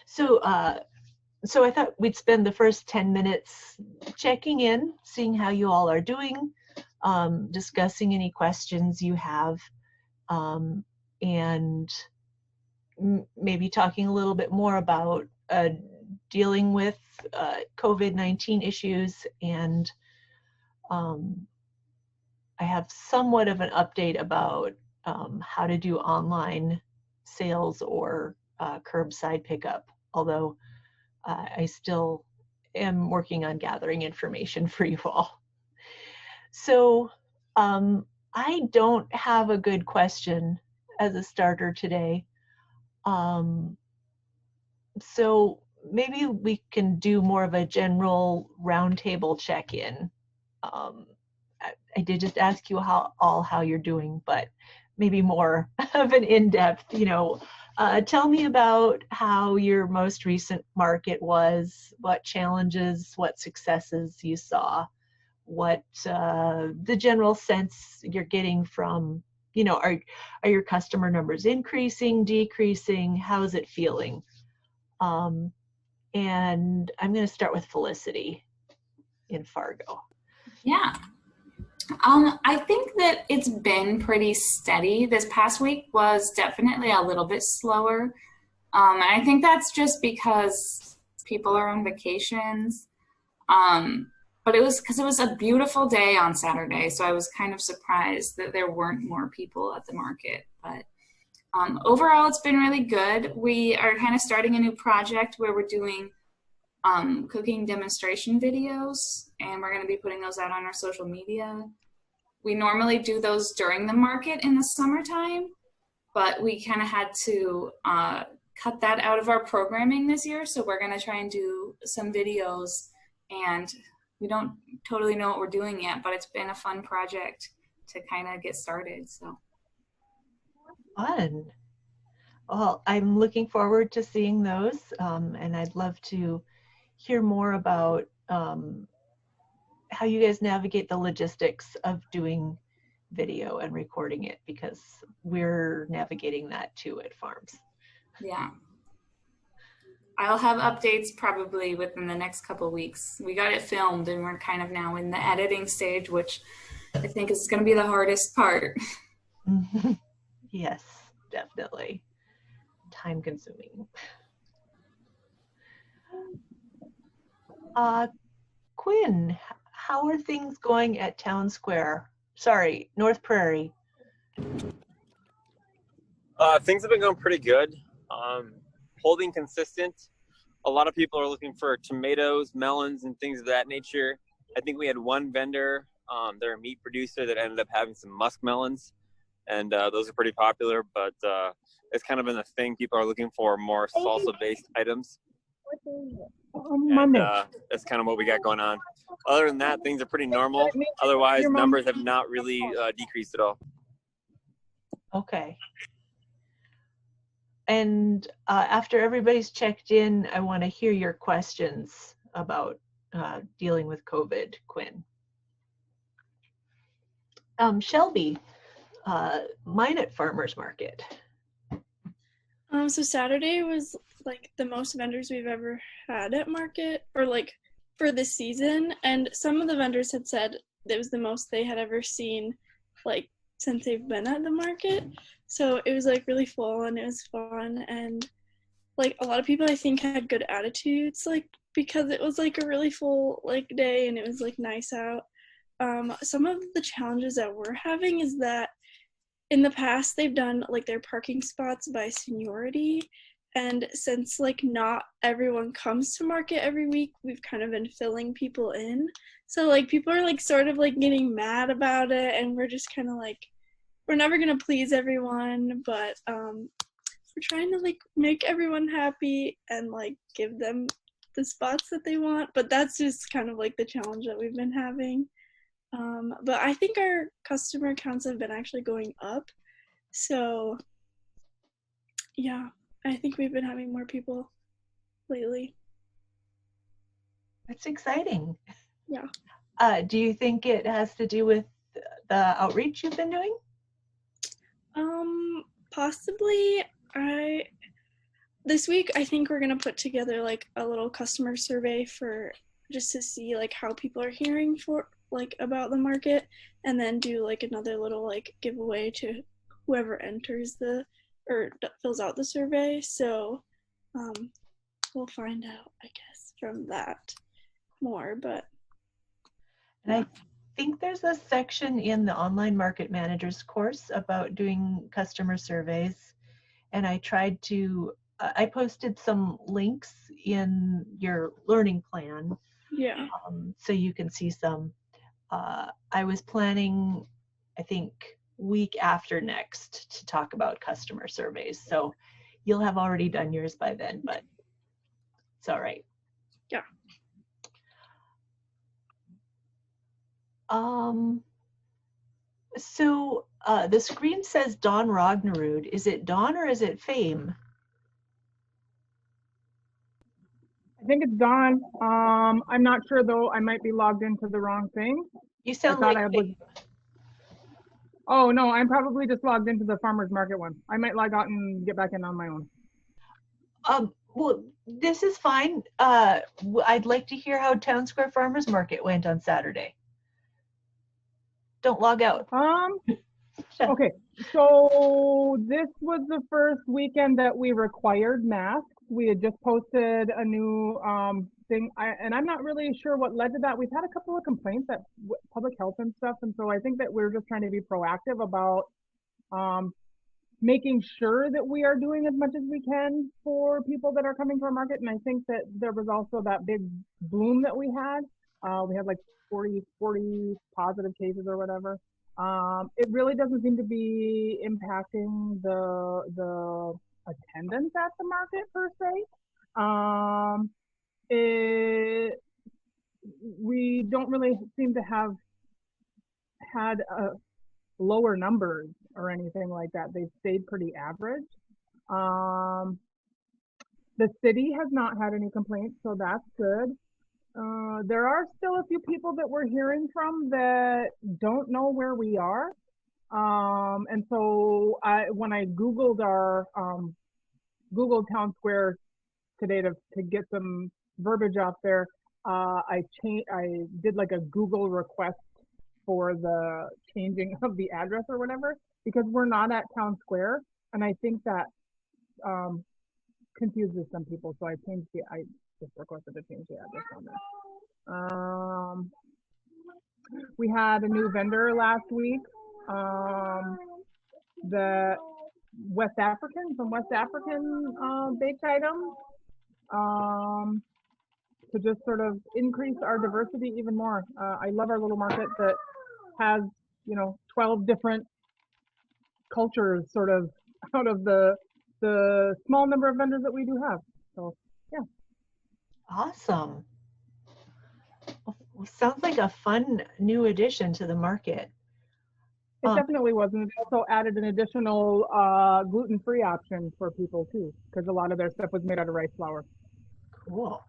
So, so I thought we'd spend the first 10 minutes checking in, seeing how you all are doing, discussing any questions you have, and maybe talking a little bit more about dealing with COVID-19 issues. And I have somewhat of an update about how to do online sales or curbside pickup, although I still am working on gathering information for you all. So I don't have a good question as a starter today. So maybe we can do more of a general roundtable check-in. I did just ask you how you're doing, but maybe more of an in-depth, tell me about how your most recent market was, what challenges, what successes you saw, what the general sense you're getting from, are your customer numbers increasing, decreasing, how's it feeling? And I'm going to start with Felicity in Fargo. Yeah. I think that it's been pretty steady. This past week was definitely a little bit slower. And I think that's just because people are on vacations. But it was because it was a beautiful day on Saturday. So I was kind of surprised that there weren't more people at the market. But overall, it's been really good. We are kind of starting a new project where we're doing cooking demonstration videos, and we're going to be putting those out on our social media. We normally do those during the market in the summertime, but we kind of had to cut that out of our programming this year. So we're going to try and do some videos, and we don't totally know what we're doing yet, but it's been a fun project to kind of get started. So fun. Well, I'm looking forward to seeing those, and I'd love to hear more about how you guys navigate the logistics of doing video and recording it, because we're navigating that too at FARRMS. Yeah. I'll have updates probably within the next couple of weeks. We got it filmed and we're kind of now in the editing stage, which I think is going to be the hardest part. Yes, definitely. Time consuming. Quinn, how are things going at Town Square? Sorry, North Prairie. Things have been going pretty good. Holding consistent. A lot of people are looking for tomatoes, melons, and things of that nature. I think we had one vendor, they're a meat producer, that ended up having some muskmelons, and those are pretty popular, but it's kind of been a thing. People are looking for more salsa-based items. And that's kind of what we got going on. Other than that, things are pretty normal. Otherwise, numbers have not really decreased at all. Okay. And after everybody's checked in, I want to hear your questions about dealing with COVID, Quinn. Shelby, mine at Farmers Market. So Saturday was like the most vendors we've ever had at market, or like for this season, and some of the vendors had said it was the most they had ever seen like since they've been at the market. So it was like really full and it was fun, and like a lot of people I think had good attitudes, like because it was like a really full like day and it was like nice out. Some of the challenges that we're having is that in the past they've done like their parking spots by seniority, and since like not everyone comes to market every week, we've kind of been filling people in. So like people are like sort of like getting mad about it, and we're just kind of like, we're never gonna please everyone, but we're trying to like make everyone happy and like give them the spots that they want. But that's just kind of like the challenge that we've been having. But I think our customer counts have been actually going up. So yeah, I think we've been having more people lately. That's exciting. Yeah. Do you think it has to do with the outreach you've been doing? Possibly. this week I think we're gonna put together like a little customer survey for just to see like how people are hearing for like about the market, and then do like another little like giveaway to whoever enters the or fills out the survey. So we'll find out, I guess, from that more. But And I think there's a section in the online market managers course about doing customer surveys. And I tried to, I posted some links in your learning plan, yeah, so you can see some. I was planning, I think, week after next to talk about customer surveys. So you'll have already done yours by then, but it's all right. yeah. So the screen says Dawn Ragnerud. Is it Dawn or is it Fame? I think it's Dawn. I'm not sure though. I might be logged into the wrong thing. You sound thought like I was. Fame. Oh no, I'm probably just logged into the farmers market one. I might log out and get back in on my own. Well, this is fine. I'd like to hear how Town Square Farmers Market went on Saturday. Don't log out. Okay, so this was the first weekend that we required masks. We had just posted a new thing, and I'm not really sure what led to that. We've had a couple of complaints at public health and stuff, and so I think that we're just trying to be proactive about making sure that we are doing as much as we can for people that are coming to our market. And I think that there was also that big bloom that we had. We had like 40 positive cases or whatever. It really doesn't seem to be impacting the attendance at the market per se. We don't really seem to have had lower numbers or anything like that. They've stayed pretty average. The city has not had any complaints, so that's good. There are still a few people that we're hearing from that don't know where we are. And so when I Googled our Googled Town Square today to get some verbiage off there, I did like a Google request for the changing of the address or whatever, because we're not at Town Square, and I think that confuses some people. So I just requested to change the address on there. We had a new vendor last week. The West African baked items. To just sort of increase our diversity even more. I love our little market that has, 12 different cultures sort of out of the small number of vendors that we do have. So, yeah. Awesome. Well, sounds like a fun new addition to the market. It definitely was, and it also added an additional gluten-free option for people too, because a lot of their stuff was made out of rice flour. Cool.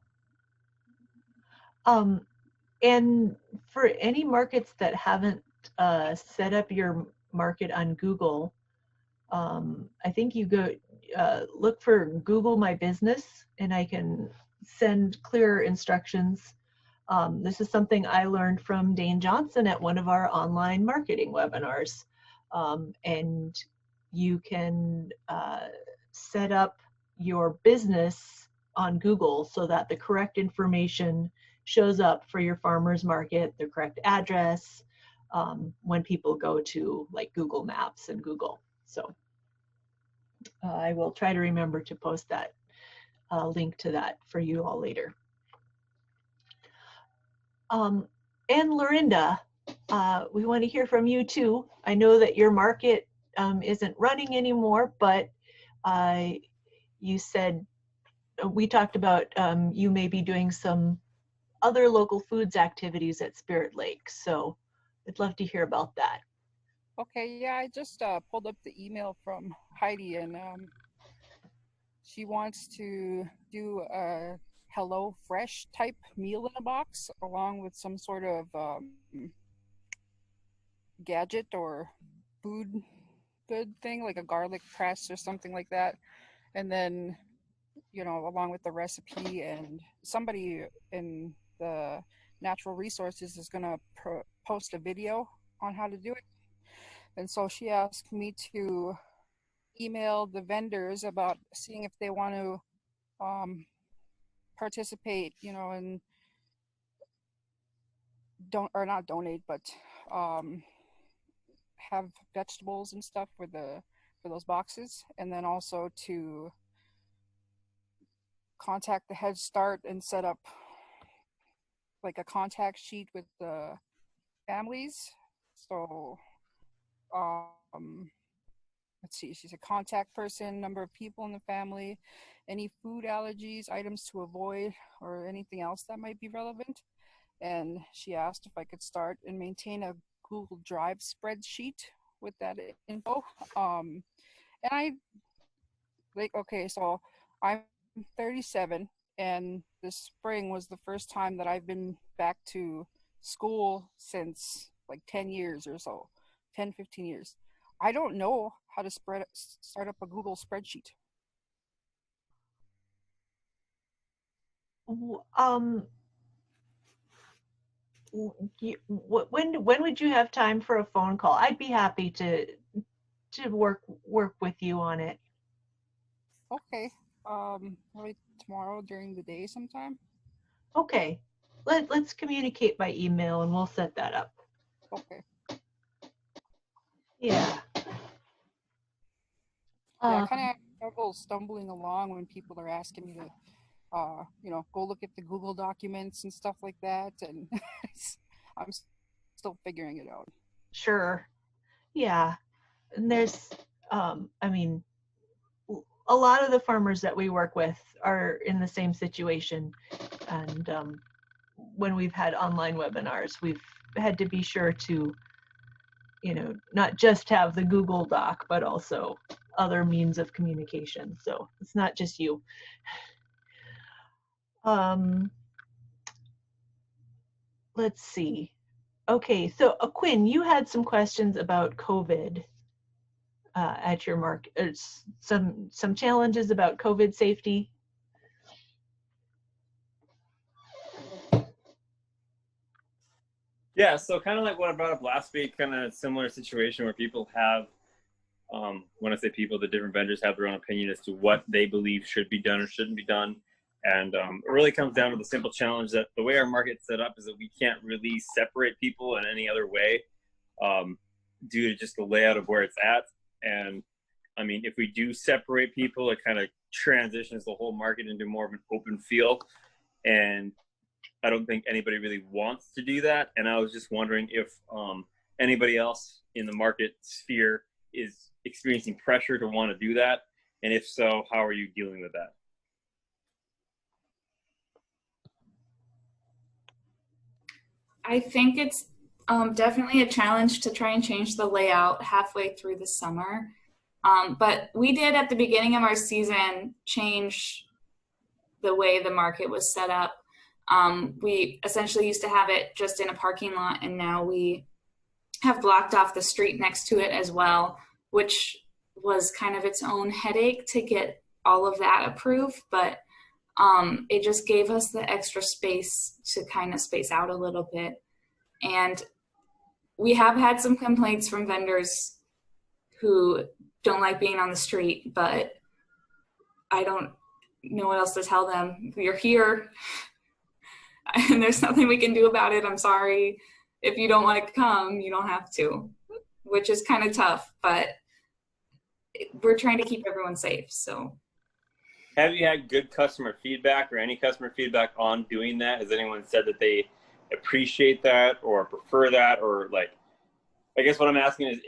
And for any markets that haven't set up your market on Google, I think you go look for Google My Business, and I can send clearer instructions. This is something I learned from Dane Johnson at one of our online marketing webinars. And you can set up your business on Google so that the correct information shows up for your farmer's market, the correct address, when people go to like Google Maps and Google. So I will try to remember to post that link to that for you all later. And Lorinda, we want to hear from you too. I know that your market isn't running anymore, but you said, we talked about you may be doing some other local foods activities at Spirit Lake. So I'd love to hear about that. Okay, yeah, I just pulled up the email from Heidi, and she wants to do a Hello Fresh type meal in a box along with some sort of gadget or food good thing like a garlic press or something like that. And then you know, along with the recipe, and somebody in the natural resources is going to post a video on how to do it. And so she asked me to email the vendors about seeing if they want to participate, you know, and not donate, but have vegetables and stuff for those boxes, and then also to contact the Head Start and set up like a contact sheet with the families. So let's see, she's a contact person, number of people in the family, any food allergies, items to avoid, or anything else that might be relevant. And she asked if I could start and maintain a Google Drive spreadsheet with that info. And I okay, so I'm 37, and this spring was the first time that I've been back to school since like 10 years or so, 10, 15 years. I don't know how to start up a Google spreadsheet. When would you have time for a phone call? I'd be happy to work with you on it. Okay, probably tomorrow during the day sometime. Okay, let's communicate by email and we'll set that up. Okay. Yeah. Yeah, I kind of have trouble stumbling along when people are asking me to, you know, go look at the Google documents and stuff like that, and I'm still figuring it out. Sure. Yeah, and there's, I mean, a lot of the farmers that we work with are in the same situation, and when we've had online webinars, we've had to be sure to, you know, not just have the Google Doc, but also other means of communication. So it's not just you. Let's see. Okay, so Quinn, you had some questions about COVID at your market. Some challenges about COVID safety. Yeah, so kind of like what I brought up last week, kind of similar situation where people have, when I say people, the different vendors have their own opinion as to what they believe should be done or shouldn't be done. And it really comes down to the simple challenge that the way our market's set up is that we can't really separate people in any other way due to just the layout of where it's at. And I mean, if we do separate people, it kind of transitions the whole market into more of an open field. And I don't think anybody really wants to do that. And I was just wondering if anybody else in the market sphere is experiencing pressure to want to do that. And if so, how are you dealing with that? I think it's definitely a challenge to try and change the layout halfway through the summer. But we did at the beginning of our season change the way the market was set up. We essentially used to have it just in a parking lot, and now we have blocked off the street next to it as well, which was kind of its own headache to get all of that approved. But it just gave us the extra space to kind of space out a little bit. And we have had some complaints from vendors who don't like being on the street, but I don't know what else to tell them. You're here and there's nothing we can do about it. I'm sorry. If you don't want to come, you don't have to, which is kind of tough, but we're trying to keep everyone safe. So have you had good customer feedback or any customer feedback on doing that? Has anyone said that they appreciate that or prefer that? Or like, I guess what I'm asking is,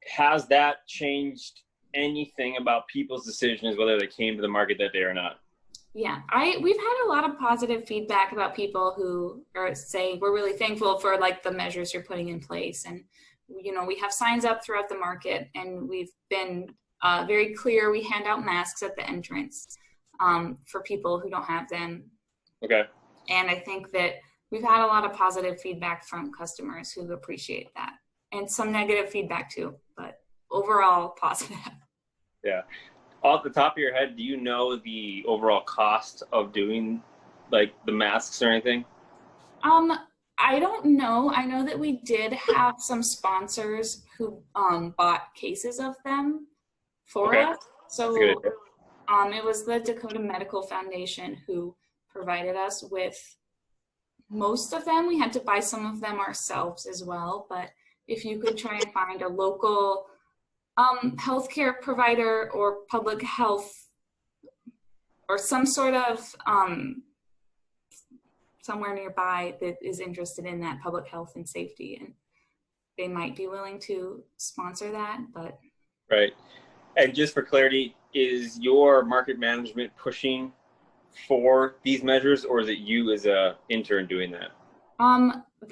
has that changed anything about people's decisions, whether they came to the market that day or not? Yeah, we've had a lot of positive feedback about people who are saying we're really thankful for like the measures you're putting in place. And, you know, we have signs up throughout the market, and we've been very clear. We hand out masks at the entrance for people who don't have them. Okay. And I think that we've had a lot of positive feedback from customers who appreciate that, and some negative feedback too, but overall positive. Yeah. off the top of your head, do you know the overall cost of doing like the masks or anything? I don't know. I know that we did have some sponsors who bought cases of them for Okay. us. So That's a good idea. it was the Dakota Medical Foundation who provided us with most of them. We had to buy some of them ourselves as well, but if you could try and find a local healthcare provider or public health or some sort of somewhere nearby that is interested in that public health and safety, and they might be willing to sponsor that. But Right. And just for clarity, is your market management pushing for these measures, or is it you as a intern doing that?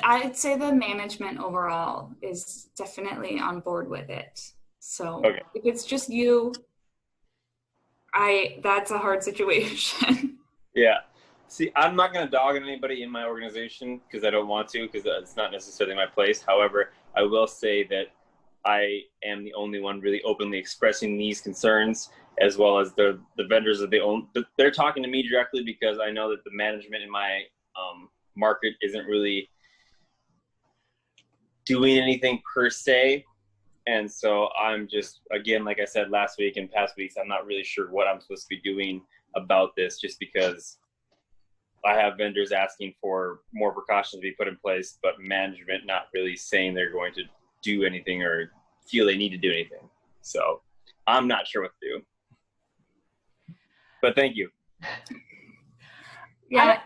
I'd say the management overall is definitely on board with it. So Okay. if it's just you, that's a hard situation. Yeah. See, I'm not going to dog on anybody in my organization because I don't want to, because it's not necessarily my place. However, I will say that I am the only one really openly expressing these concerns, as well as the vendors that they're talking to me directly, because I know that the management in my market isn't really doing anything per se. And so I'm just, again, like I said last week and past weeks, I'm not really sure what I'm supposed to be doing about this, just because I have vendors asking for more precautions to be put in place, but management not really saying they're going to do anything or feel they need to do anything. So I'm not sure what to do. But thank you. Yeah.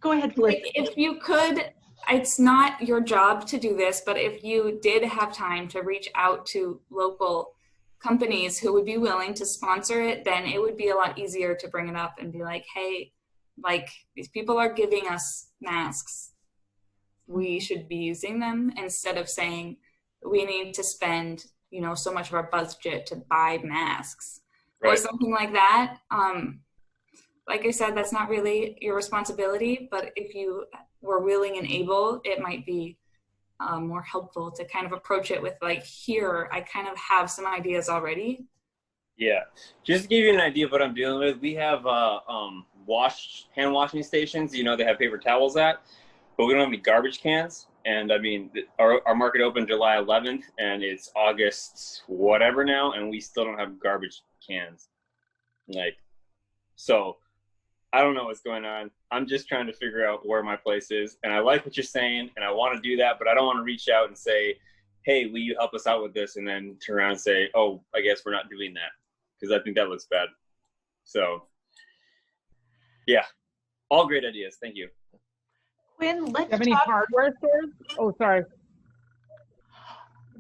Go ahead, Felicity. If you could, it's not your job to do this, but if you did have time to reach out to local companies who would be willing to sponsor it, then it would be a lot easier to bring it up and be like, hey, like, these people are giving us masks. We should be using them, instead of saying we need to spend, so much of our budget to buy masks, right, or something like that. Like I said, that's not really your responsibility, but if you were willing and able, it might be more helpful to kind of approach it with like, here, I kind of have some ideas already. Yeah, just to give you an idea of what I'm dealing with, we have hand washing stations. They have paper towels at, but we don't have any garbage cans. And I mean, our market opened July 11th, and it's August whatever now, and we still don't have garbage cans. So I don't know what's going on. I'm just trying to figure out where my place is, and I like what you're saying, and I want to do that, but I don't want to reach out and say, hey, will you help us out with this? And then turn around and say, oh, I guess we're not doing that, because I think that looks bad. So yeah, all great ideas. Thank you. Quinn, let's have any hardware stores? Oh, sorry.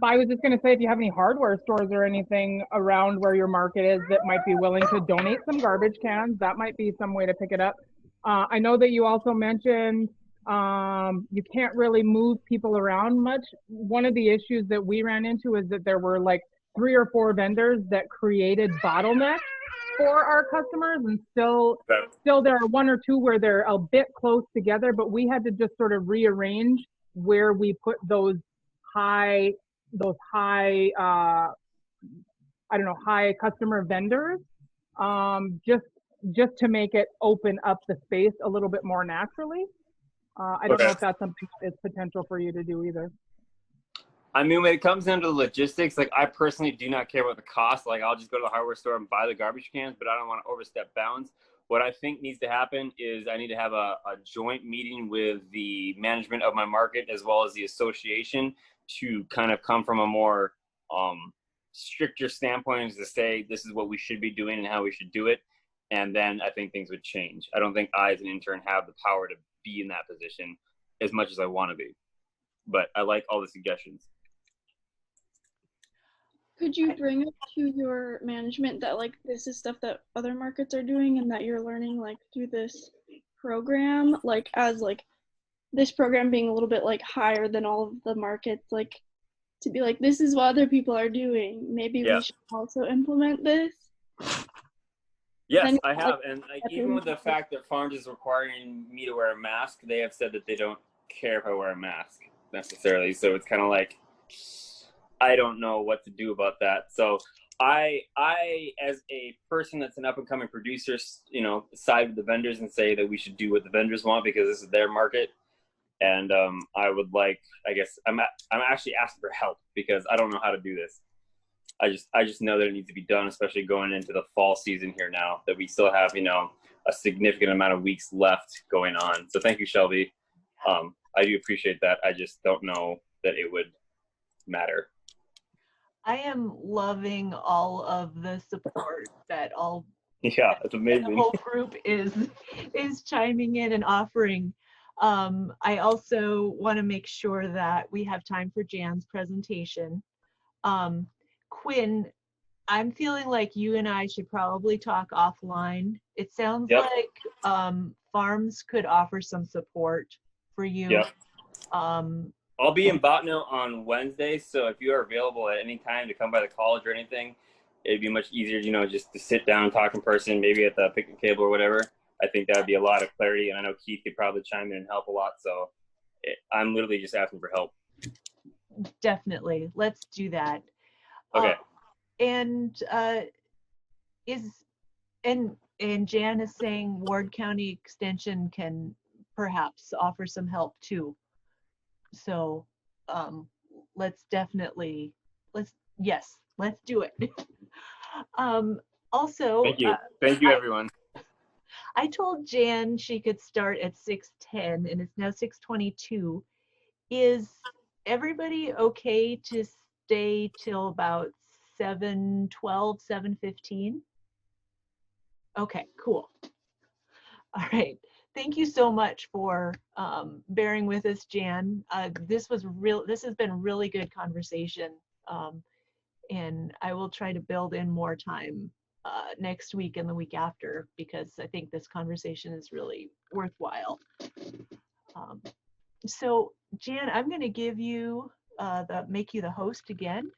I was just going to say, if you have any hardware stores or anything around where your market is that might be willing to donate some garbage cans, that might be some way to pick it up. I know that you also mentioned you can't really move people around much. One of the issues that we ran into is that there were like 3 or 4 vendors that created bottlenecks for our customers, and still there are 1 or 2 where they're a bit close together, but we had to just sort of rearrange where we put those high high customer vendors, just to make it open up the space a little bit more naturally. I don't know if that's something that is potential for you to do either. I mean, when it comes down to the logistics, like, I personally do not care about the cost. Like, I'll just go to the hardware store and buy the garbage cans, but I don't want to overstep bounds. What I think needs to happen is I need to have a joint meeting with the management of my market, as well as the association, to kind of come from a more stricter standpoint, as to say, this is what we should be doing and how we should do it. And then I think things would change. I don't think I, as an intern, have the power to be in that position as much as I want to be. But I like all the suggestions. Could you bring up to your management that like this is stuff that other markets are doing and that you're learning like through this program, like as like this program being a little bit like higher than all of the markets, like to be like, this is what other people are doing. Maybe we should also implement this. Yes, I have. And like, even with the fact that FARRMS is requiring me to wear a mask, they have said that they don't care if I wear a mask necessarily. So it's kind of like, I don't know what to do about that. So I as a person that's an up and coming producer, side with the vendors and say that we should do what the vendors want because this is their market. And I would like, I guess I'm actually asking for help because I don't know how to do this. I just know that it needs to be done, especially going into the fall season here now that we still have, a significant amount of weeks left going on. So thank you, Shelby. I do appreciate that. I just don't know that it would matter. I am loving all of the support that all Yeah, it's the amazing. whole group is chiming in and offering. I also want to make sure that we have time for Jan's presentation. Quinn, I'm feeling like you and I should probably talk offline. It sounds Yep. like FARRMS could offer some support for you. Yep. I'll be in and- Botno on Wednesday, so if you are available at any time to come by the college or anything, it'd be much easier, just to sit down and talk in person, maybe at the picnic table or whatever. I think that would be a lot of clarity, and I know Keith could probably chime in and help a lot, so I'm literally just asking for help. Definitely. Let's do that. Okay. And Jan is saying Ward County Extension can perhaps offer some help too. So let's definitely let's do it. Also, Thank you, everyone. I told Jan she could start at 6:10 and it's now 6:22. Is everybody okay to stay till about 7:12, 7:15? Okay, cool. All right. Thank you so much for bearing with us, Jan. This has been really good conversation. And I will try to build in more time next week and the week after because I think this conversation is really worthwhile. So Jan, I'm going to give you make you the host again,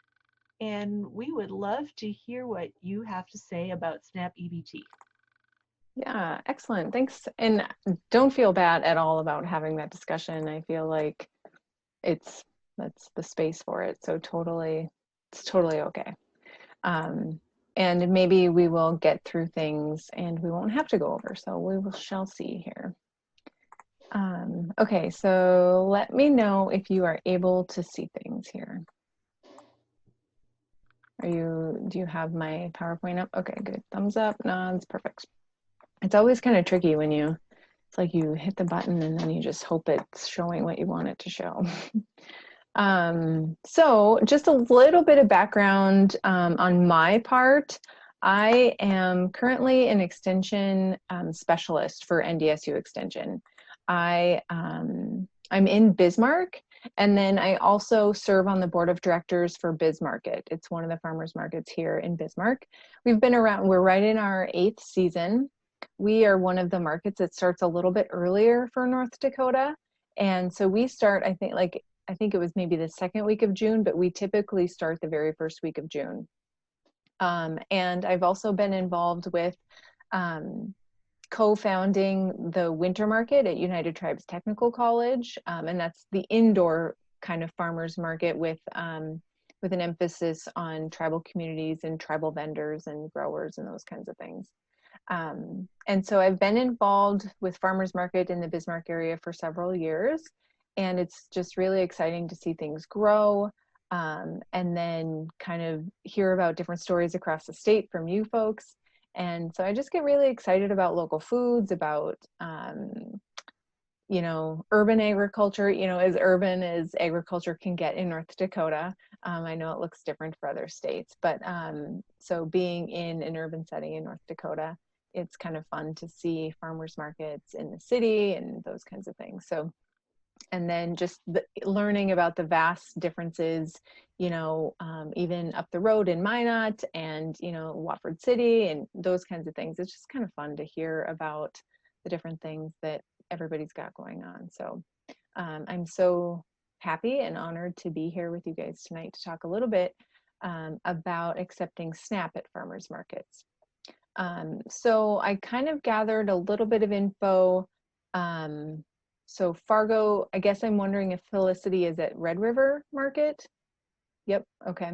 and we would love to hear what you have to say about SNAP EBT. Yeah, excellent. Thanks. And don't feel bad at all about having that discussion. I feel like that's the space for it. So it's totally okay. And maybe we will get through things and we won't have to go over. So shall see here. Okay, so let me know if you are able to see things here. Do you have my PowerPoint up? Okay, good. Thumbs up, nods, perfect. It's always kind of tricky when it's like you hit the button and then you just hope it's showing what you want it to show. So just a little bit of background on my part. I am currently an extension specialist for NDSU Extension. I'm in Bismarck, and then I also serve on the board of directors for Bismarcket. It's one of the farmers markets here in Bismarck. We've been around, we're right in our 8th season. We are one of the markets that starts a little bit earlier for North Dakota. And so we start, I think it was maybe the 2nd week of June, but we typically start the very 1st week of June. And I've also been involved with co-founding the winter market at United Tribes Technical College. And that's the indoor kind of farmers market with an emphasis on tribal communities and tribal vendors and growers and those kinds of things. And so I've been involved with farmers market in the Bismarck area for several years, and it's just really exciting to see things grow, and then kind of hear about different stories across the state from you folks. And so I just get really excited about local foods, about urban agriculture, as urban as agriculture can get in North Dakota. I know it looks different for other states, but so being in an urban setting in North Dakota, it's kind of fun to see farmers markets in the city and those kinds of things. So, and then just learning about the vast differences, even up the road in Minot and, Wofford City and those kinds of things. It's just kind of fun to hear about the different things that everybody's got going on. So I'm so happy and honored to be here with you guys tonight to talk a little bit about accepting SNAP at farmers markets. So I kind of gathered a little bit of info. So Fargo, I guess I'm wondering if Felicity is at Red River Market. Yep, okay.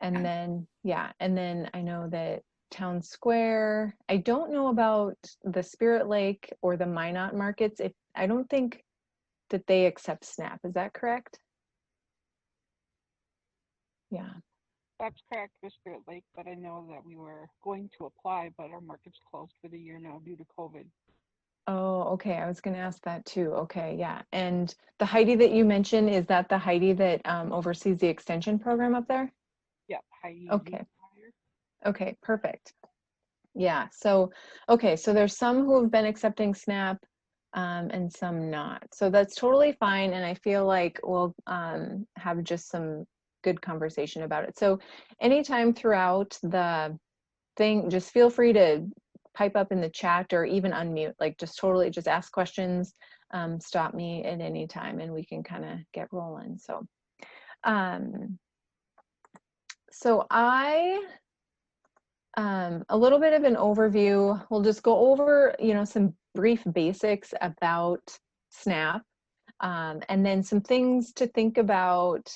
And Okay. then, yeah, and then I know that Town Square, I don't know about the Spirit Lake or the Minot markets. I don't think that they accept SNAP. Is that correct? Yeah. That's correct for Spirit Lake, but I know that we were going to apply, but our market's closed for the year now due to COVID. Oh, okay. I was going to ask that too. Okay, yeah. And the Heidi that you mentioned, is that the Heidi that oversees the extension program up there? Yep, Heidi. Okay. Okay, perfect. Yeah. So, okay. So there's some who have been accepting SNAP and some not. So that's totally fine. And I feel like we'll have just some good conversation about it. So anytime throughout the thing, just feel free to pipe up in the chat or even unmute, like just totally just ask questions, stop me at any time and we can kind of get rolling. So, a little bit of an overview. We'll just go over, some brief basics about SNAP, and then some things to think about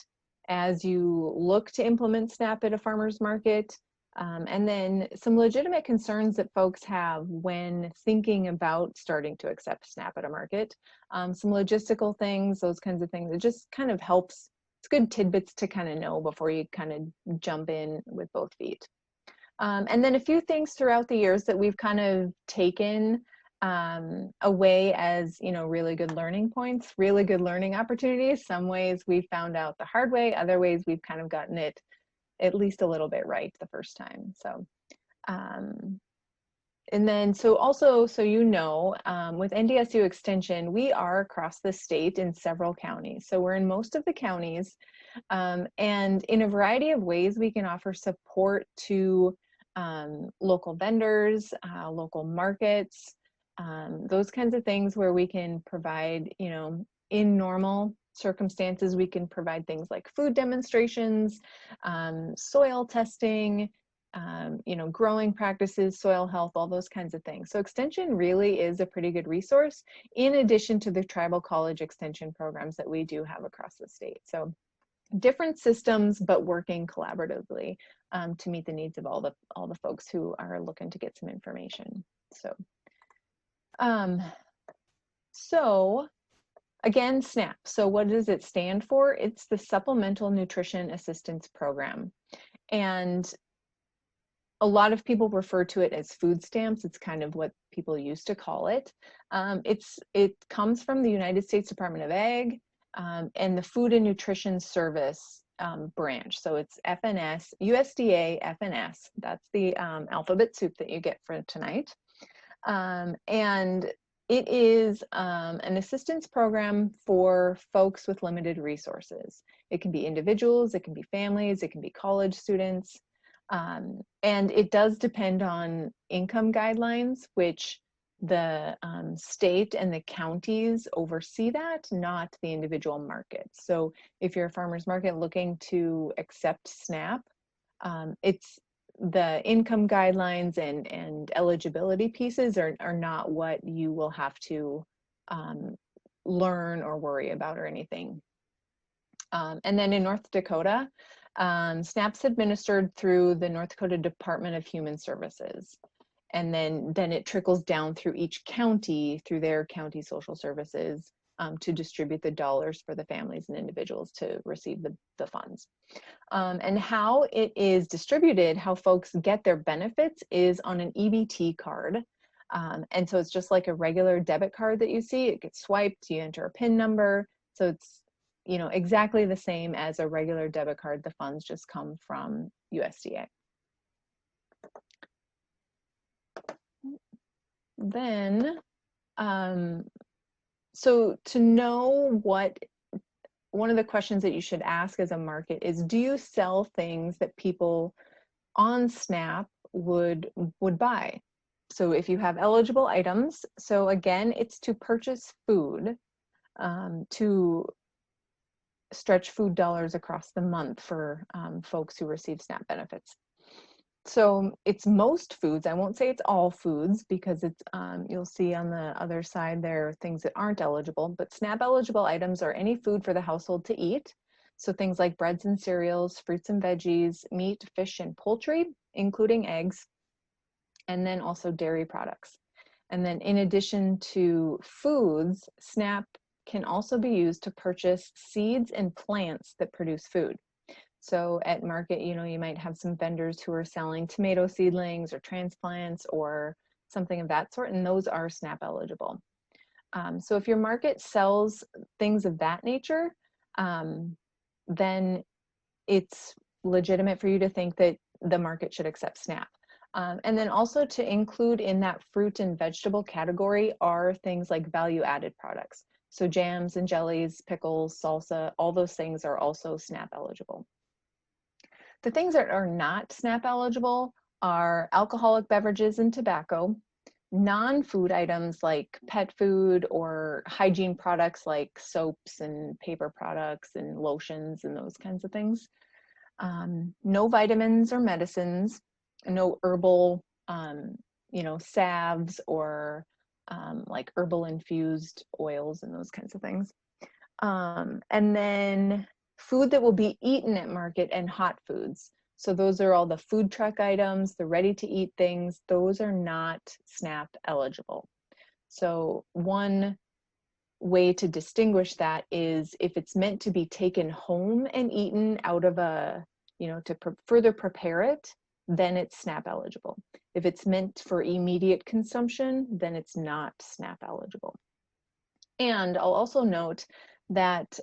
as you look to implement SNAP at a farmer's market, and then some legitimate concerns that folks have when thinking about starting to accept SNAP at a market, some logistical things, those kinds of things. It just kind of helps. It's good tidbits to kind of know before you kind of jump in with both feet. And then a few things throughout the years that we've kind of taken away as, really good learning points, really good learning opportunities. Some ways we found out the hard way, other ways we've kind of gotten it at least a little bit right the first time. So, and then, so also, with NDSU Extension, we are across the state in several counties. So we're in most of the counties, and in a variety of ways, we can offer support to local vendors, local markets, those kinds of things where we can provide, in normal circumstances, we can provide things like food demonstrations, soil testing, growing practices, soil health, all those kinds of things. So Extension really is a pretty good resource in addition to the tribal college extension programs that we do have across the state. So different systems, but working collaboratively to meet the needs of all the folks who are looking to get some information. So again, SNAP. So what does it stand for? It's the Supplemental Nutrition Assistance Program. And a lot of people refer to it as food stamps. It's kind of what people used to call it. It comes from the United States Department of Ag and the Food and Nutrition Service branch. So it's FNS, USDA FNS. That's the alphabet soup that you get for tonight. And it is an assistance program for folks with limited resources. It can be individuals, it can be families, it can be college students. And it does depend on income guidelines, which the state and the counties oversee that, not the individual markets. So if you're a farmer's market looking to accept SNAP, it's the income guidelines and eligibility pieces are not what you will have to learn or worry about or anything. And then in North Dakota, SNAP's administered through the North Dakota Department of Human Services. And then it trickles down through each county, through their county social services, to distribute the dollars for the families and individuals to receive the funds. And how it is distributed, how folks get their benefits is on an EBT card. And so it's just like a regular debit card that you see. It gets swiped, you enter a PIN number. So it's exactly the same as a regular debit card. The funds just come from USDA. Then, so to know one of the questions that you should ask as a market is, do you sell things that people on SNAP would buy? So if you have eligible items, so again, it's to purchase food, to stretch food dollars across the month for folks who receive SNAP benefits. So it's most foods. I won't say it's all foods because it's you'll see on the other side there are things that aren't eligible, but SNAP eligible items are any food for the household to eat. So things like breads and cereals, fruits and veggies, meat, fish, and poultry, including eggs, and then also dairy products. And then in addition to foods, SNAP can also be used to purchase seeds and plants that produce food. So at market, you know, you might have some vendors who are selling tomato seedlings or transplants or something of that sort, and those are SNAP eligible. So if your market sells things of that nature, then it's legitimate for you to think that the market should accept SNAP. And then also to include in that fruit and vegetable category are things like value-added products. So jams and jellies, pickles, salsa, all those things are also SNAP eligible. The things that are not SNAP eligible are alcoholic beverages and tobacco, non-food items like pet food or hygiene products like soaps and paper products and lotions and those kinds of things. No vitamins or medicines, no herbal, you know, salves or like herbal infused oils and those kinds of things. And then food that will be eaten at market and hot foods. So those are all the food truck items, the ready to eat things, those are not SNAP eligible. So one way to distinguish that is if it's meant to be taken home and eaten out of a, you know, to further prepare it, then it's SNAP eligible. If it's meant for immediate consumption, then it's not SNAP eligible. And I'll also note that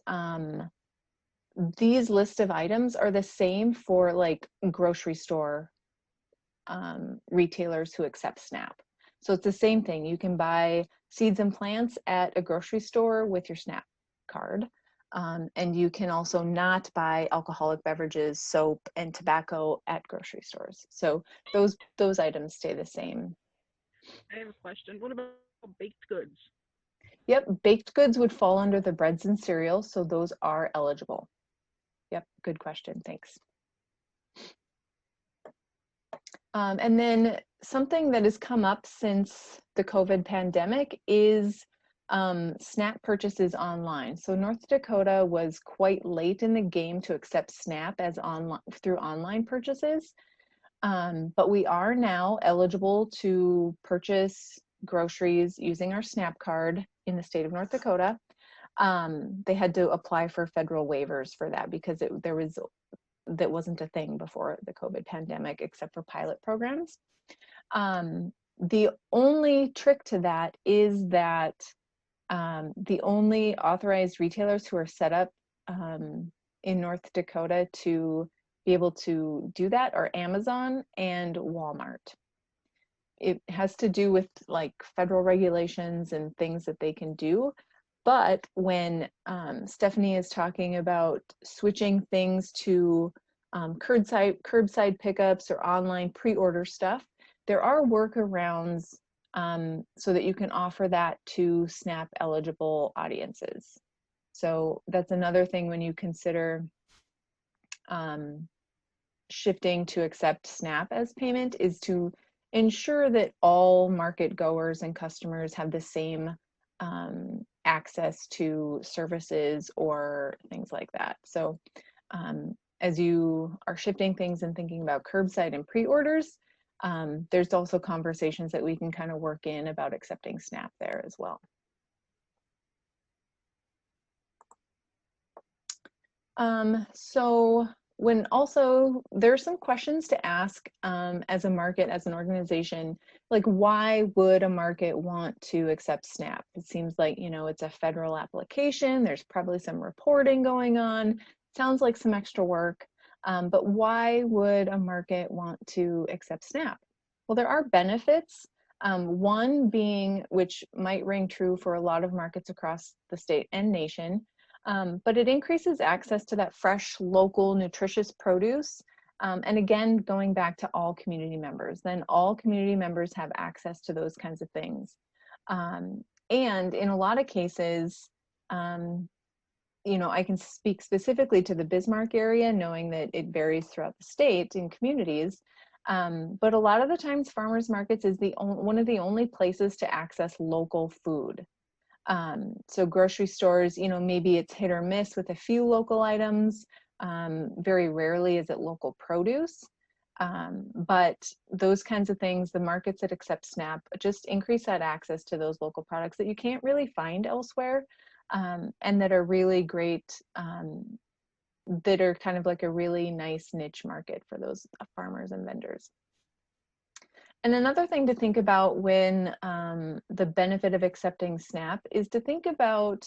these list of items are the same for like grocery store retailers who accept SNAP. So it's the same thing. You can buy seeds and plants at a grocery store with your SNAP card. And you can also not buy alcoholic beverages, soap, and tobacco at grocery stores. So those items stay the same. I have a question. What about baked goods? Yep, baked goods would fall under the breads and cereals, so those are eligible. Yep, good question, thanks. And then something that has come up since the COVID pandemic is SNAP purchases online. So North Dakota was quite late in the game to accept SNAP as through online purchases, but we are now eligible to purchase groceries using our SNAP card in the state of North Dakota. They had to apply for federal waivers for that because that wasn't a thing before the COVID pandemic except for pilot programs. The only trick to that is that the only authorized retailers who are set up in North Dakota to be able to do that are Amazon and Walmart. It has to do with like federal regulations and things that they can do. But when Stephanie is talking about switching things to curbside pickups or online pre-order stuff, there are workarounds so that you can offer that to SNAP eligible audiences. So that's another thing when you consider shifting to accept SNAP as payment, is to ensure that all market goers and customers have the same access to services or things like that. So as you are shifting things and thinking about curbside and pre-orders, there's also conversations that we can kind of work in about accepting SNAP there as well. So when also there's some questions to ask as a market, as an organization, like why would a market want to accept SNAP? It seems like, you know, it's a federal application. There's probably some reporting going on. Sounds like some extra work, but why would a market want to accept SNAP? Well, there are benefits. One being, which might ring true for a lot of markets across the state and nation, but it increases access to that fresh, local, nutritious produce. And again, going back to all community members, then all community members have access to those kinds of things. And in a lot of cases, you know, I can speak specifically to the Bismarck area, knowing that it varies throughout the state in communities. But a lot of the times farmers markets is one of the only places to access local food. So grocery stores, you know, maybe it's hit or miss with a few local items. Very rarely is it local produce. But those kinds of things, the markets that accept SNAP, just increase that access to those local products that you can't really find elsewhere, and that are really great, that are kind of like a really nice niche market for those farmers and vendors. And another thing to think about when the benefit of accepting SNAP is to think about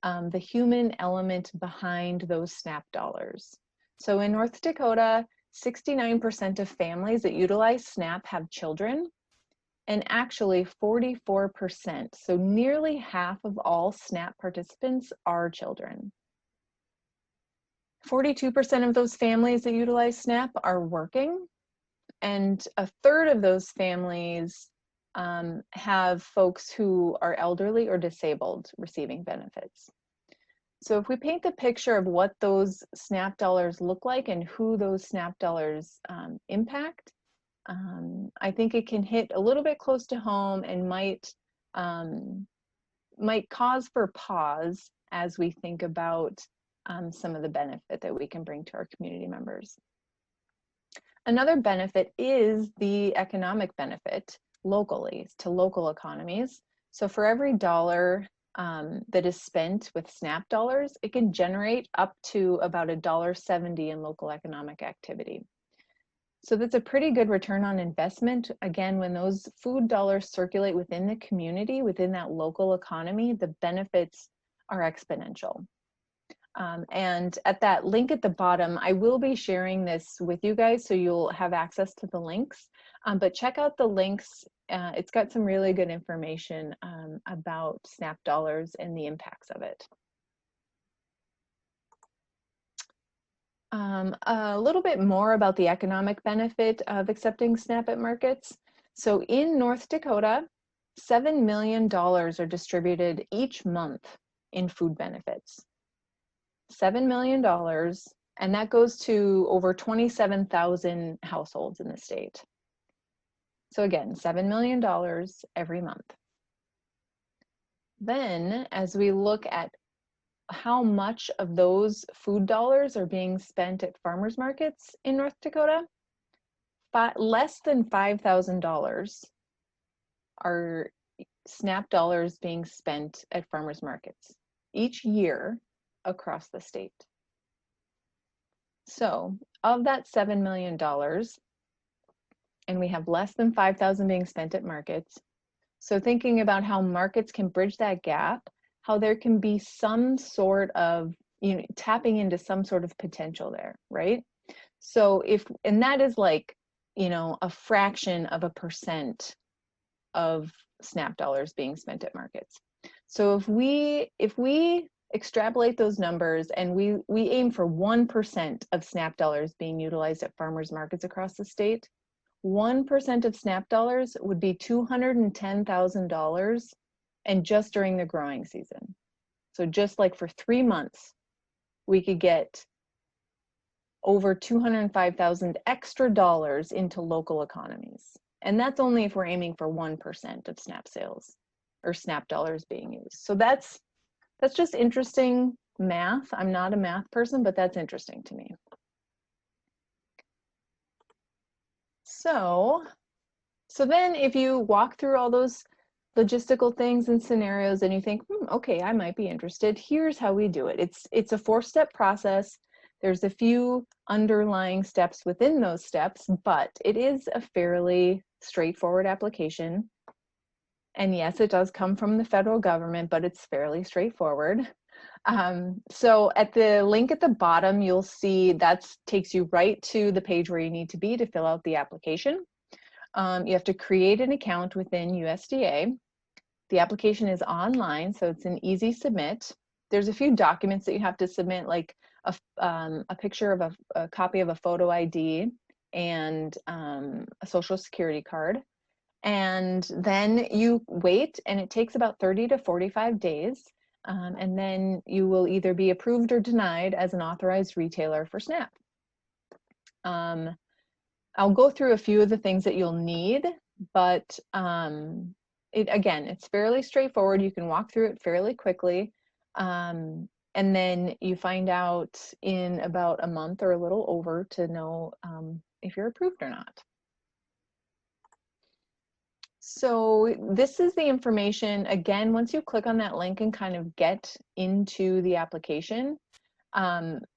the human element behind those SNAP dollars. So in North Dakota, 69% of families that utilize SNAP have children, and actually 44%, so nearly half of all SNAP participants are children. 42% of those families that utilize SNAP are working, and a third of those families have folks who are elderly or disabled receiving benefits. So if we paint the picture of what those SNAP dollars look like and who those SNAP dollars impact, I think it can hit a little bit close to home and might cause for pause as we think about some of the benefit that we can bring to our community members. Another benefit is the economic benefit locally to local economies. So for every dollar that is spent with SNAP dollars, it can generate up to about $1.70 in local economic activity. So that's a pretty good return on investment. Again, when those food dollars circulate within the community, within that local economy, the benefits are exponential. And at that link at the bottom, I will be sharing this with you guys so you'll have access to the links, but check out the links. It's got some really good information about SNAP dollars and the impacts of it. A little bit more about the economic benefit of accepting SNAP at markets. So in North Dakota, $7 million are distributed each month in food benefits. $7 million, and that goes to over 27,000 households in the state. So again, $7 million every month. Then, as we look at how much of those food dollars are being spent at farmers markets in North Dakota, less than $5,000 are SNAP dollars being spent at farmers markets each year across the state. So of that $7 million, and we have less than 5,000 being spent at markets, so thinking about how markets can bridge that gap, how there can be some sort of, you know, tapping into some sort of potential there, right? So and that is like, you know, a fraction of a percent of SNAP dollars being spent at markets. So if we extrapolate those numbers and we aim for 1% of SNAP dollars being utilized at farmers markets across the state, 1% of SNAP dollars would be $210,000, and just during the growing season. So just like for 3 months, we could get over 205,000 extra dollars into local economies. And that's only if we're aiming for 1% of SNAP sales or SNAP dollars being used. So that's just interesting math. I'm not a math person, but that's interesting to me. So then if you walk through all those logistical things and scenarios and you think, okay, I might be interested, here's how we do it. It's a 4-step process. There's a few underlying steps within those steps, but it is a fairly straightforward application. And yes, it does come from the federal government, but it's fairly straightforward. So at the link at the bottom, you'll see that takes you right to the page where you need to be to fill out the application. You have to create an account within USDA. The application is online, so it's an easy submit. There's a few documents that you have to submit, like a picture of a copy of a photo ID and a social security card. And then you wait, and it takes about 30 to 45 days. And then you will either be approved or denied as an authorized retailer for SNAP. I'll go through a few of the things that you'll need, but again, it's fairly straightforward. You can walk through it fairly quickly. And then you find out in about a month or a little over to know if you're approved or not. So this is the information. Again, once you click on that link and kind of get into the application,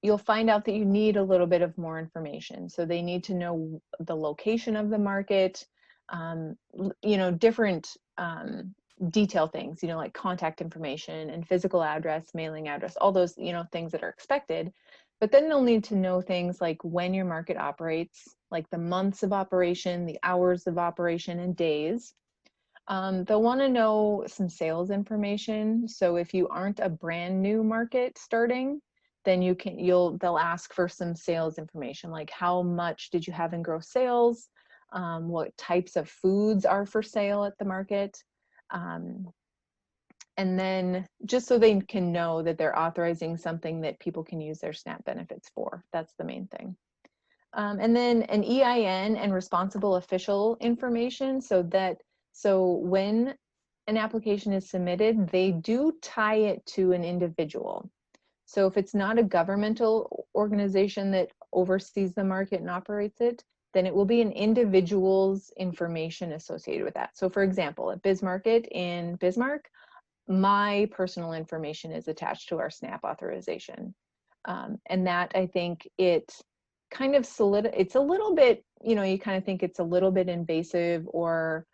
you'll find out that you need a little bit of more information. So they need to know the location of the market, you know, different detail things, you know, like contact information and physical address, mailing address, all those, you know, things that are expected. But then they'll need to know things like when your market operates, like the months of operation, the hours of operation, and days. They'll want to know some sales information. So if you aren't a brand new market starting, then they'll ask for some sales information, like how much did you have in gross sales, what types of foods are for sale at the market, and then just so they can know that they're authorizing something that people can use their SNAP benefits for. That's the main thing. And then an EIN and responsible official information, so when an application is submitted, they do tie it to an individual. So if it's not a governmental organization that oversees the market and operates it, then it will be an individual's information associated with that. So for example, at BizMarket in Bismarck, my personal information is attached to our SNAP authorization. And that, I think, it kind of it's a little bit, you know, you kind of think it's a little bit invasive, or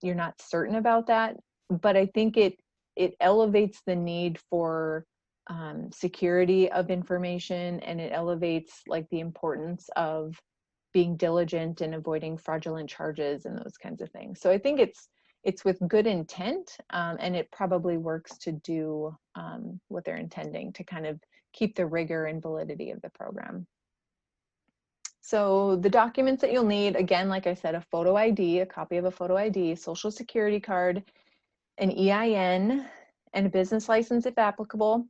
you're not certain about that, but I think it elevates the need for security of information, and it elevates like the importance of being diligent and avoiding fraudulent charges and those kinds of things. So I think it's with good intent, and it probably works to do what they're intending, to kind of keep the rigor and validity of the program. So the documents that you'll need, again, like I said, a photo ID, a copy of a photo ID, social security card, an EIN, and a business license if applicable.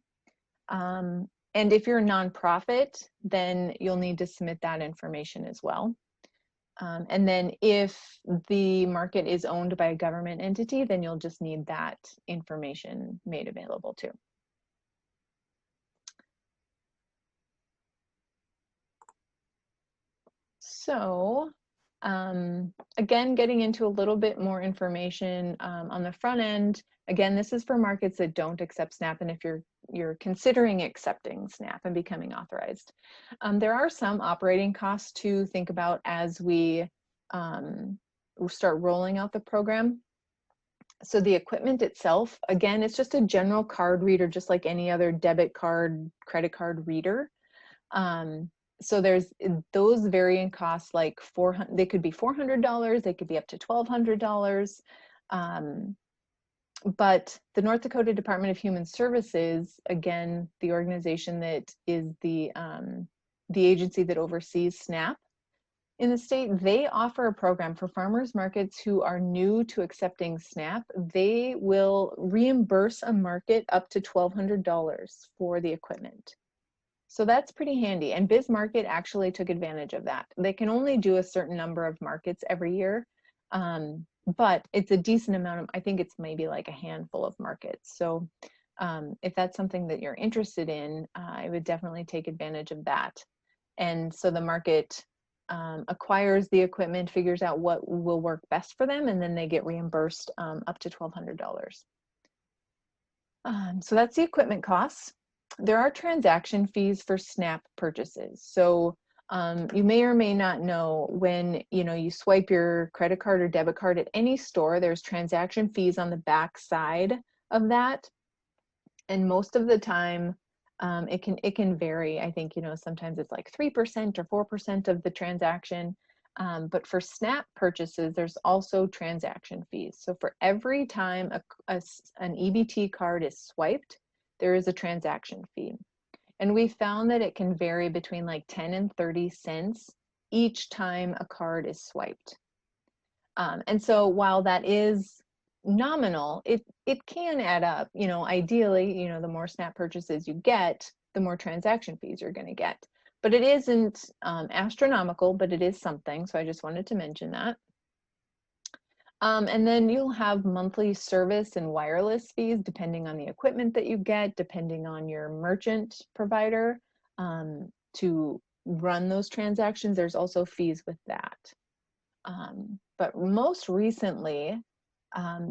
And if you're a nonprofit, then you'll need to submit that information as well. And then if the market is owned by a government entity, then you'll just need that information made available too. So again, getting into a little bit more information on the front end. Again, this is for markets that don't accept SNAP, and if you're considering accepting SNAP and becoming authorized. There are some operating costs to think about as we start rolling out the program. So the equipment itself, again, it's just a general card reader, just like any other debit card, credit card reader. So there's those varying costs, like they could be $400, they could be up to $1,200. But the North Dakota Department of Human Services, again, the organization that is the agency that oversees SNAP in the state, they offer a program for farmers markets who are new to accepting SNAP. They will reimburse a market up to $1,200 for the equipment. So that's pretty handy. And BizMarket actually took advantage of that. They can only do a certain number of markets every year, but it's a decent amount of, I think it's maybe like a handful of markets. So if that's something that you're interested in, I would definitely take advantage of that. And so the market acquires the equipment, figures out what will work best for them, and then they get reimbursed up to $1,200. So that's the equipment costs. There are transaction fees for SNAP purchases. So you may or may not know, when you swipe your credit card or debit card at any store, there's transaction fees on the back side of that. And most of the time, it can vary. I think, sometimes it's like 3% or 4% of the transaction. But for SNAP purchases, there's also transaction fees. So for every time an EBT card is swiped, there is a transaction fee. And we found that it can vary between like 10 and 30 cents each time a card is swiped. And so while that is nominal, it can add up. Ideally, the more SNAP purchases you get, the more transaction fees you're going to get. But it isn't astronomical, but it is something. So I just wanted to mention that. And then you'll have monthly service and wireless fees depending on the equipment that you get, depending on your merchant provider to run those transactions. There's also fees with that. But most recently,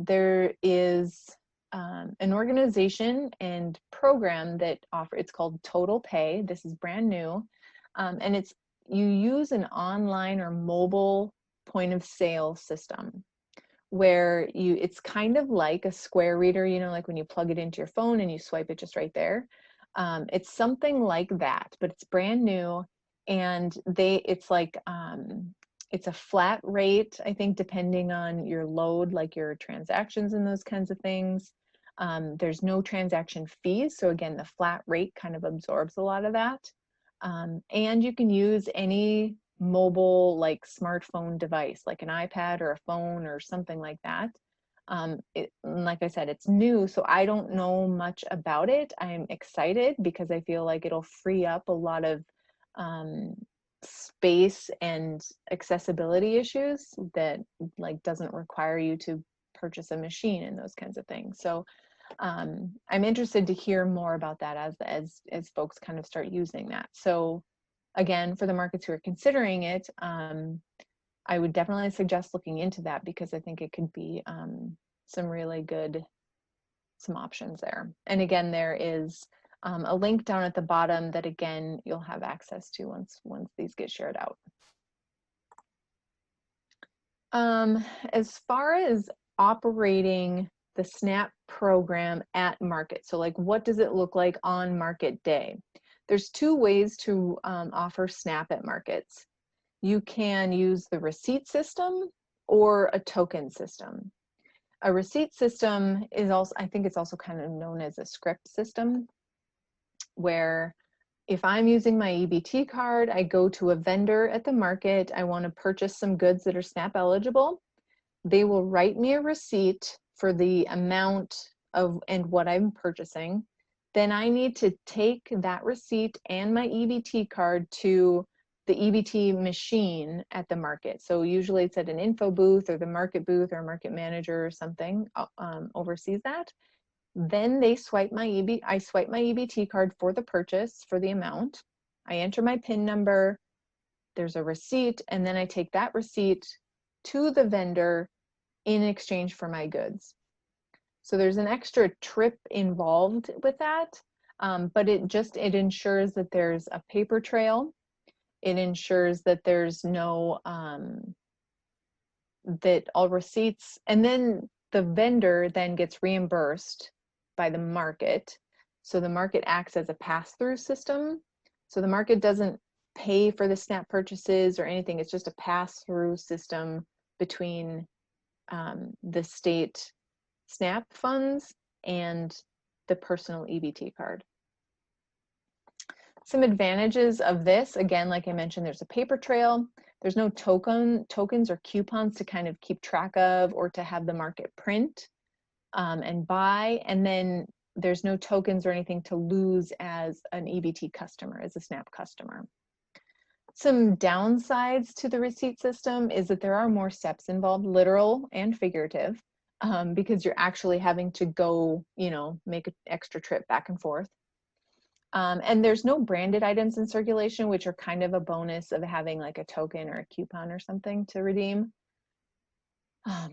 there is an organization and program that it's called Total Pay. This is brand new. And you use an online or mobile point of sale system where it's kind of like a Square reader, you know, like when you plug it into your phone and you swipe it just right there. It's something like that, but it's brand new, and it's like it's a flat rate, I think, depending on your load, like your transactions and those kinds of things. There's no transaction fees, so again, the flat rate kind of absorbs a lot of that. And you can use any mobile, like smartphone device, like an iPad or a phone or something like that. Like I said, it's new, so I don't know much about it. I'm excited because I feel like it'll free up a lot of space and accessibility issues that like doesn't require you to purchase a machine and those kinds of things. So I'm interested to hear more about that as folks kind of start using that. So again, for the markets who are considering it, I would definitely suggest looking into that because I think it could be some really good, some options there. And again, there is a link down at the bottom that again, you'll have access to once these get shared out. As far as operating the SNAP program at market, so like what does it look like on market day? There's two ways to offer SNAP at markets. You can use the receipt system or a token system. A receipt system is also, I think it's also kind of known as a script system, where if I'm using my EBT card, I go to a vendor at the market, I want to purchase some goods that are SNAP eligible. They will write me a receipt for the amount of and what I'm purchasing. Then I need to take that receipt and my EBT card to the EBT machine at the market. So usually it's at an info booth or the market booth or a market manager or something oversees that. Then they swipe I swipe my EBT card for the purchase, for the amount. I enter my PIN number, there's a receipt, and then I take that receipt to the vendor in exchange for my goods. So there's an extra trip involved with that, but it ensures that there's a paper trail. It ensures that there's no, that all receipts, and then the vendor then gets reimbursed by the market. So the market acts as a pass-through system. So the market doesn't pay for the SNAP purchases or anything. It's just a pass-through system between the state SNAP funds and the personal EBT card. Some advantages of this, again, like I mentioned, there's a paper trail. There's no tokens or coupons to kind of keep track of or to have the market print and buy. And then there's no tokens or anything to lose as an EBT customer, as a SNAP customer. Some downsides to the receipt system is that there are more steps involved, literal and figurative, because you're actually having to go, you know, make an extra trip back and forth. And there's no branded items in circulation, which are kind of a bonus of having like a token or a coupon or something to redeem.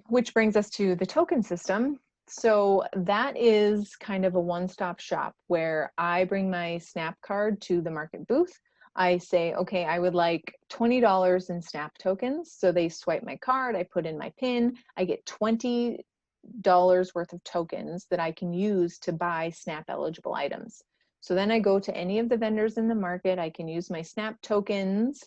Which brings us to the token system. So that is kind of a one-stop shop where I bring my SNAP card to the market booth. I say, okay, I would like $20 in SNAP tokens. So they swipe my card, I put in my PIN, I get $20 worth of tokens that I can use to buy SNAP eligible items. So then I go to any of the vendors in the market, I can use my SNAP tokens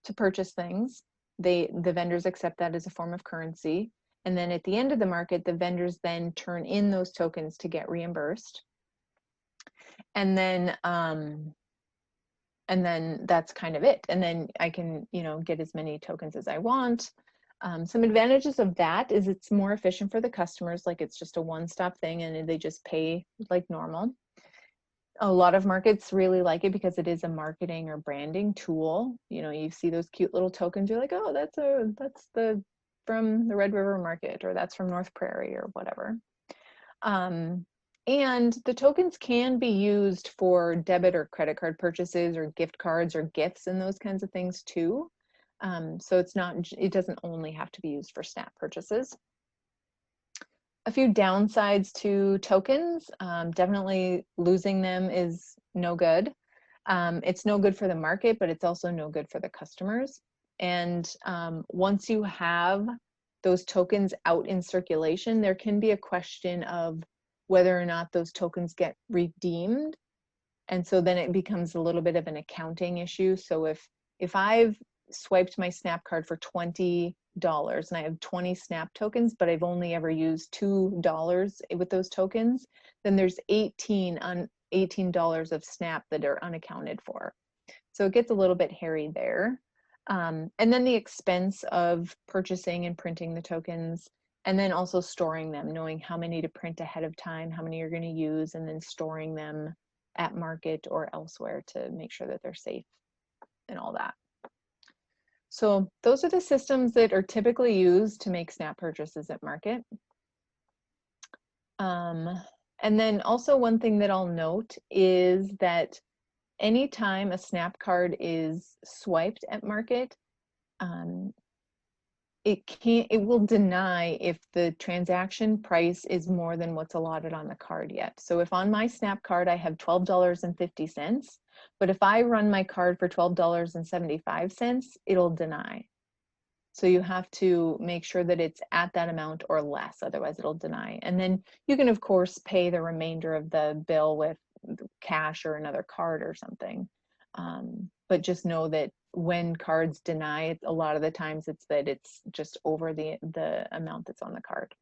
to purchase things. The vendors accept that as a form of currency. And then at the end of the market, the vendors then turn in those tokens to get reimbursed. And then that's kind of it. And then I can, you know, get as many tokens as I want. Some advantages of that is it's more efficient for the customers, like it's just a one-stop thing and they just pay like normal. A lot of markets really like it because it is a marketing or branding tool. You know, you see those cute little tokens, you're like, oh, that's the from the Red River Market, or that's from North Prairie, or whatever. And the tokens can be used for debit or credit card purchases, or gift cards, or gifts, and those kinds of things too. So it doesn't only have to be used for SNAP purchases. A few downsides to tokens. Definitely losing them is no good. It's no good for the market, but it's also no good for the customers. And once you have those tokens out in circulation, there can be a question of whether or not those tokens get redeemed. And so then it becomes a little bit of an accounting issue. So if I've swiped my SNAP card for $20 and I have 20 SNAP tokens, but I've only ever used $2 with those tokens, then there's $18 of SNAP that are unaccounted for. So it gets a little bit hairy there. And then the expense of purchasing and printing the tokens, and then also storing them, knowing how many to print ahead of time, how many you're going to use, and then storing them at market or elsewhere to make sure that they're safe and all that. So those are the systems that are typically used to make SNAP purchases at market. And then also one thing that I'll note is that anytime a SNAP card is swiped at market, it will deny if the transaction price is more than what's allotted on the card yet. So if on my SNAP card I have $12.50, but if I run my card for $12.75, it'll deny. So you have to make sure that it's at that amount or less, otherwise it'll deny. And then you can of course pay the remainder of the bill with cash or another card or something. But just know that when cards deny, a lot of the times it's that it's just over the amount that's on the card.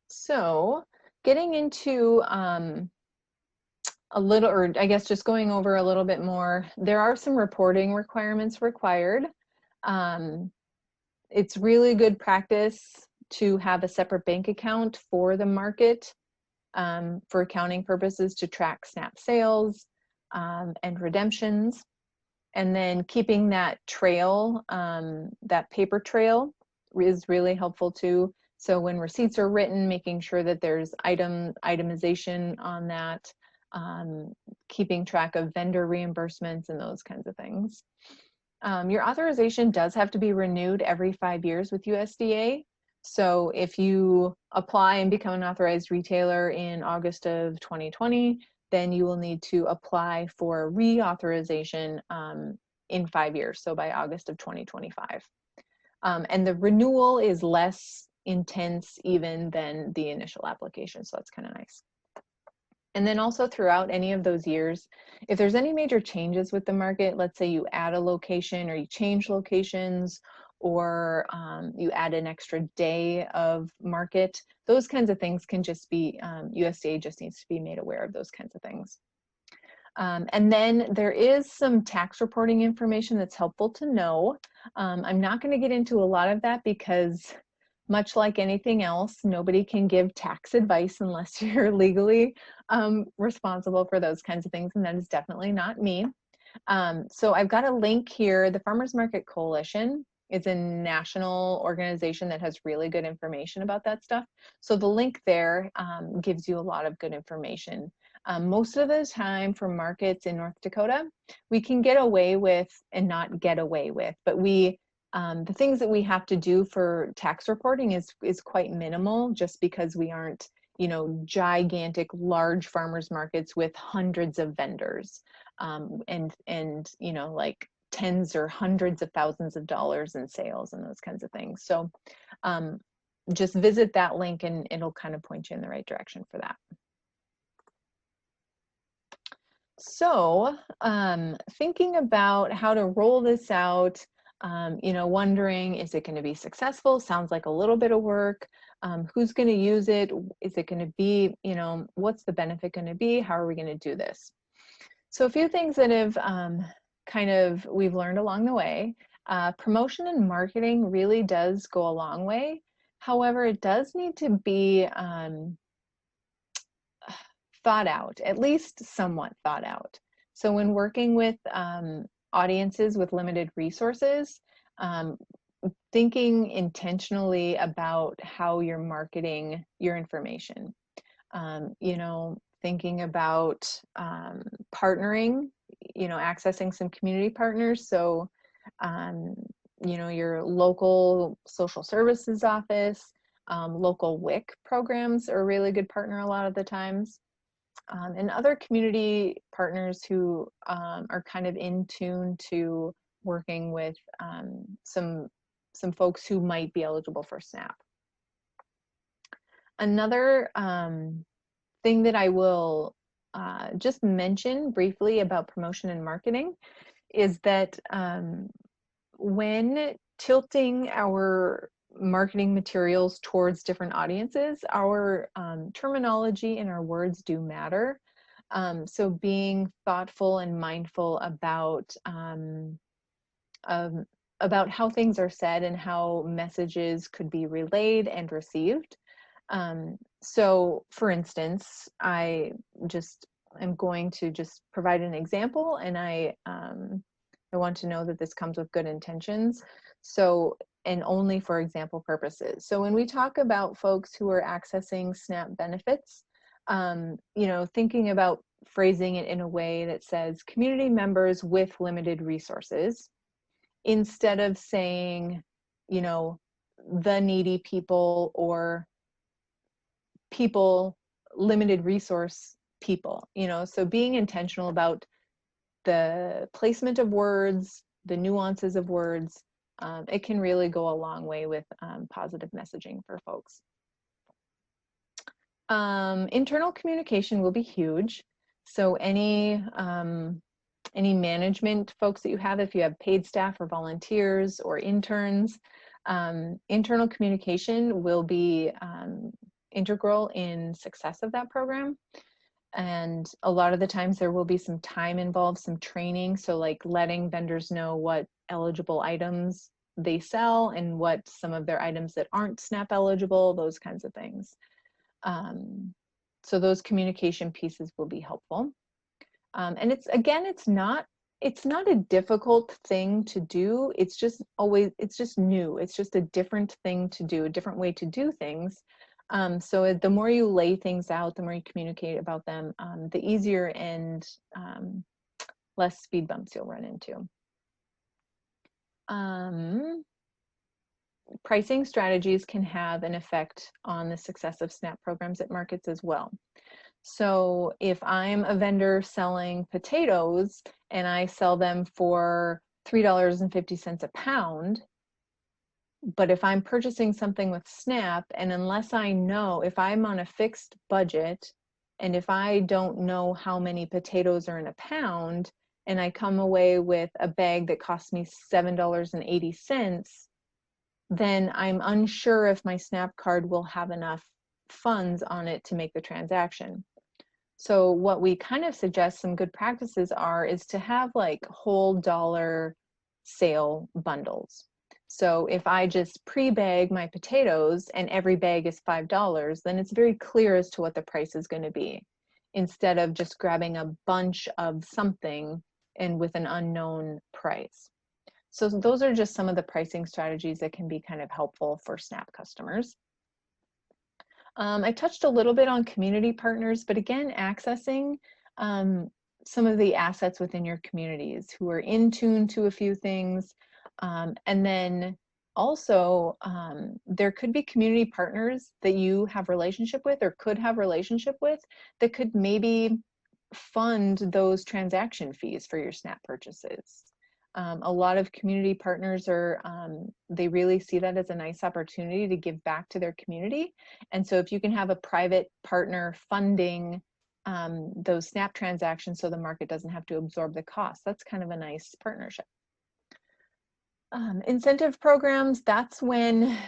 So getting into a little, or I guess just going over a little bit more, there are some reporting requirements required. It's really good practice to have a separate bank account for the market for accounting purposes to track SNAP sales and redemptions. And then keeping that trail, that paper trail is really helpful too. So when receipts are written, making sure that there's itemization on that, keeping track of vendor reimbursements and those kinds of things. Your authorization does have to be renewed every 5 years with USDA. So if you apply and become an authorized retailer in August of 2020, then you will need to apply for reauthorization in 5 years, so by August of 2025. And the renewal is less intense even than the initial application, so that's kind of nice. And then also throughout any of those years, if there's any major changes with the market, let's say you add a location or you change locations, or you add an extra day of market, those kinds of things can just be, USDA just needs to be made aware of those kinds of things. And then there is some tax reporting information that's helpful to know. I'm not going to get into a lot of that because much like anything else, nobody can give tax advice unless you're legally responsible for those kinds of things, and that is definitely not me. So I've got a link here. The Farmers Market Coalition is a national organization that has really good information about that stuff. So the link there gives you a lot of good information. Most of the time for markets in North Dakota, we can get away with, and not get away with, but the things that we have to do for tax reporting is quite minimal, just because we aren't, gigantic, large farmers markets with hundreds of vendors, and like tens or hundreds of thousands of dollars in sales and those kinds of things. So just visit that link and it'll kind of point you in the right direction for that. So thinking about how to roll this out, wondering, is it going to be successful? Sounds like a little bit of work. Who's going to use it? Is it going to be, what's the benefit going to be? How are we going to do this? So a few things that have we've learned along the way. Promotion and marketing really does go a long way. However, it does need to be thought out, at least somewhat thought out. So when working with audiences with limited resources, thinking intentionally about how you're marketing your information. You know, thinking about partnering, you know, accessing some community partners. So, you know, your local social services office, local WIC programs are a really good partner a lot of the times. And other community partners who are kind of in tune to working with some folks who might be eligible for SNAP. Another thing that I will just mention briefly about promotion and marketing is that when tilting our marketing materials towards different audiences, our terminology and our words do matter. So being thoughtful and mindful about how things are said and how messages could be relayed and received. So for instance, I am going to just provide an example, and I want to know that this comes with good intentions. So, and only for example purposes. So when we talk about folks who are accessing SNAP benefits, you know, thinking about phrasing it in a way that says community members with limited resources, instead of saying, you know, the needy people or people, limited resource people, you know, so being intentional about the placement of words, the nuances of words, it can really go a long way with positive messaging for folks. Internal communication will be huge. So any management folks that you have, if you have paid staff or volunteers or interns, internal communication will be integral in success of that program. And a lot of the times there will be some time involved, some training. So like letting vendors know what eligible items they sell and what some of their items that aren't SNAP eligible, those kinds of things. So those communication pieces will be helpful. And it's not a difficult thing to do. It's just new. It's just a different thing to do, a different way to do things. So the more you lay things out, the more you communicate about them, the easier and less speed bumps you'll run into. Pricing strategies can have an effect on the success of SNAP programs at markets as well. So if I'm a vendor selling potatoes and I sell them for $3.50 a pound, but if I'm purchasing something with SNAP, and unless I know, if I'm on a fixed budget, and if I don't know how many potatoes are in a pound, and I come away with a bag that costs me $7.80, then I'm unsure if my SNAP card will have enough funds on it to make the transaction. So what we kind of suggest some good practices is to have like whole dollar sale bundles. So if I just pre-bag my potatoes and every bag is $5, then it's very clear as to what the price is going to be, instead of just grabbing a bunch of something and with an unknown price. So those are just some of the pricing strategies that can be kind of helpful for SNAP customers. I touched a little bit on community partners, but again, accessing some of the assets within your communities who are in tune to a few things. And then also, there could be community partners that you have relationship with or could have relationship with that could maybe fund those transaction fees for your SNAP purchases. A lot of community partners they really see that as a nice opportunity to give back to their community. And so if you can have a private partner funding those SNAP transactions so the market doesn't have to absorb the cost, that's kind of a nice partnership. Incentive programs, that's when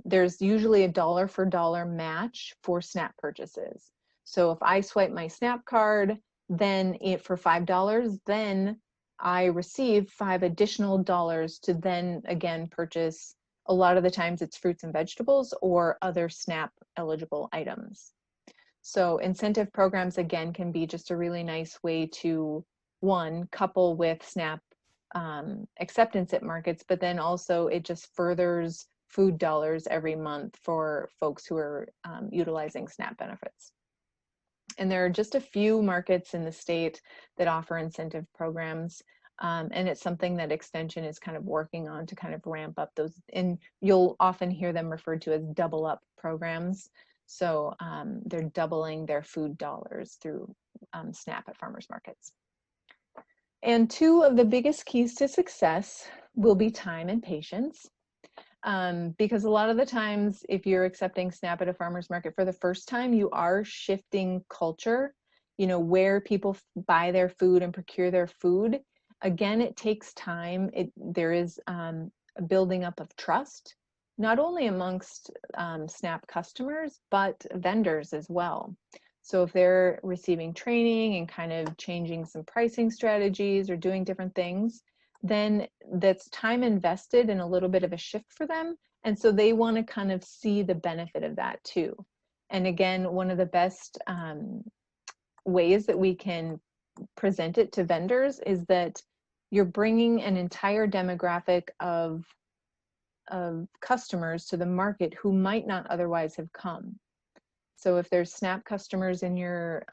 there's usually a dollar for dollar match for SNAP purchases. So if I swipe my SNAP card, then for $5, then I receive $5 additional to then again purchase. A lot of the times it's fruits and vegetables or other SNAP eligible items. So incentive programs again can be just a really nice way to, one, couple with SNAP acceptance at markets, but then also it just furthers food dollars every month for folks who are utilizing SNAP benefits. And there are just a few markets in the state that offer incentive programs. And it's something that Extension is kind of working on to kind of ramp up those, and you'll often hear them referred to as double up programs. So they're doubling their food dollars through SNAP at farmers markets. And two of the biggest keys to success will be time and patience. Because a lot of the times, if you're accepting SNAP at a farmer's market for the first time, you are shifting culture, you know, where people buy their food and procure their food. Again, it takes time. There is a building up of trust, not only amongst SNAP customers, but vendors as well. So if they're receiving training and kind of changing some pricing strategies or doing different things, then that's time invested in a little bit of a shift for them. And so they want to kind of see the benefit of that too. And again, one of the best ways that we can present it to vendors is that you're bringing an entire demographic of customers to the market who might not otherwise have come. So if there's SNAP customers in your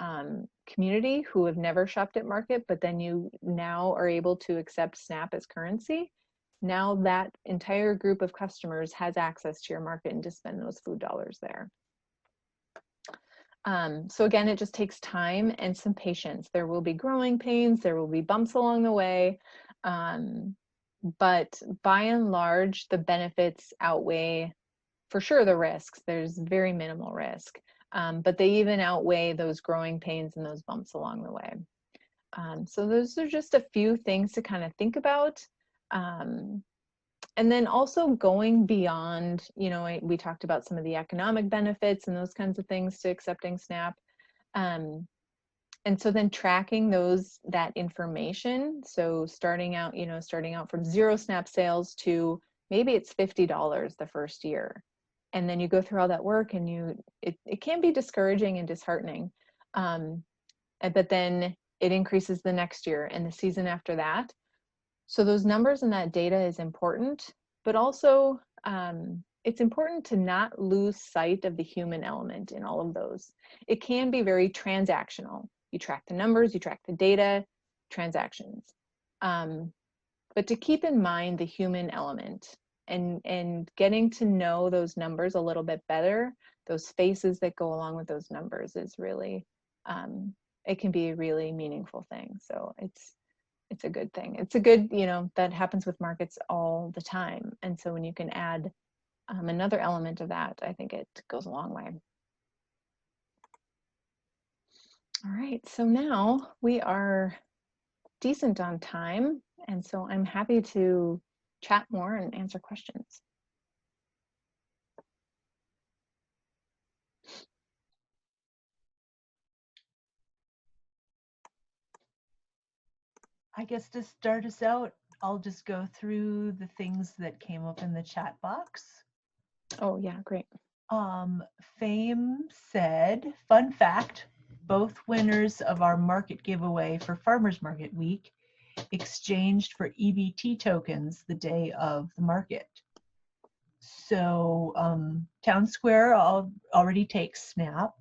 community who have never shopped at market, but then you now are able to accept SNAP as currency, now that entire group of customers has access to your market and to spend those food dollars there. So again, it just takes time and some patience. There will be growing pains, there will be bumps along the way, but by and large, the benefits outweigh for sure the risks. There's very minimal risk, but they even outweigh those growing pains and those bumps along the way. So those are just a few things to kind of think about. And then also going beyond, you know, we talked about some of the economic benefits and those kinds of things to accepting SNAP. And so then tracking that information. So starting out from 0 SNAP sales to maybe it's $50 the first year. And then you go through all that work and it can be discouraging and disheartening. But then it increases the next year and the season after that. So those numbers and that data is important, but also it's important to not lose sight of the human element in all of those. It can be very transactional. You track the numbers, you track the data, transactions. But to keep in mind the human element and getting to know those numbers a little bit better, those faces that go along with those numbers is really, it can be a really meaningful thing. So it's a good thing. It's a good, you know, that happens with markets all the time. And so when you can add another element of that, I think it goes a long way. All right, so now we are decent on time. And so I'm happy to chat more and answer questions. I guess to start us out, I'll just go through the things that came up in the chat box. Oh yeah, great. Fame said, fun fact, both winners of our market giveaway for Farmers Market Week exchanged for EBT tokens the day of the market. So Town Square already takes SNAP.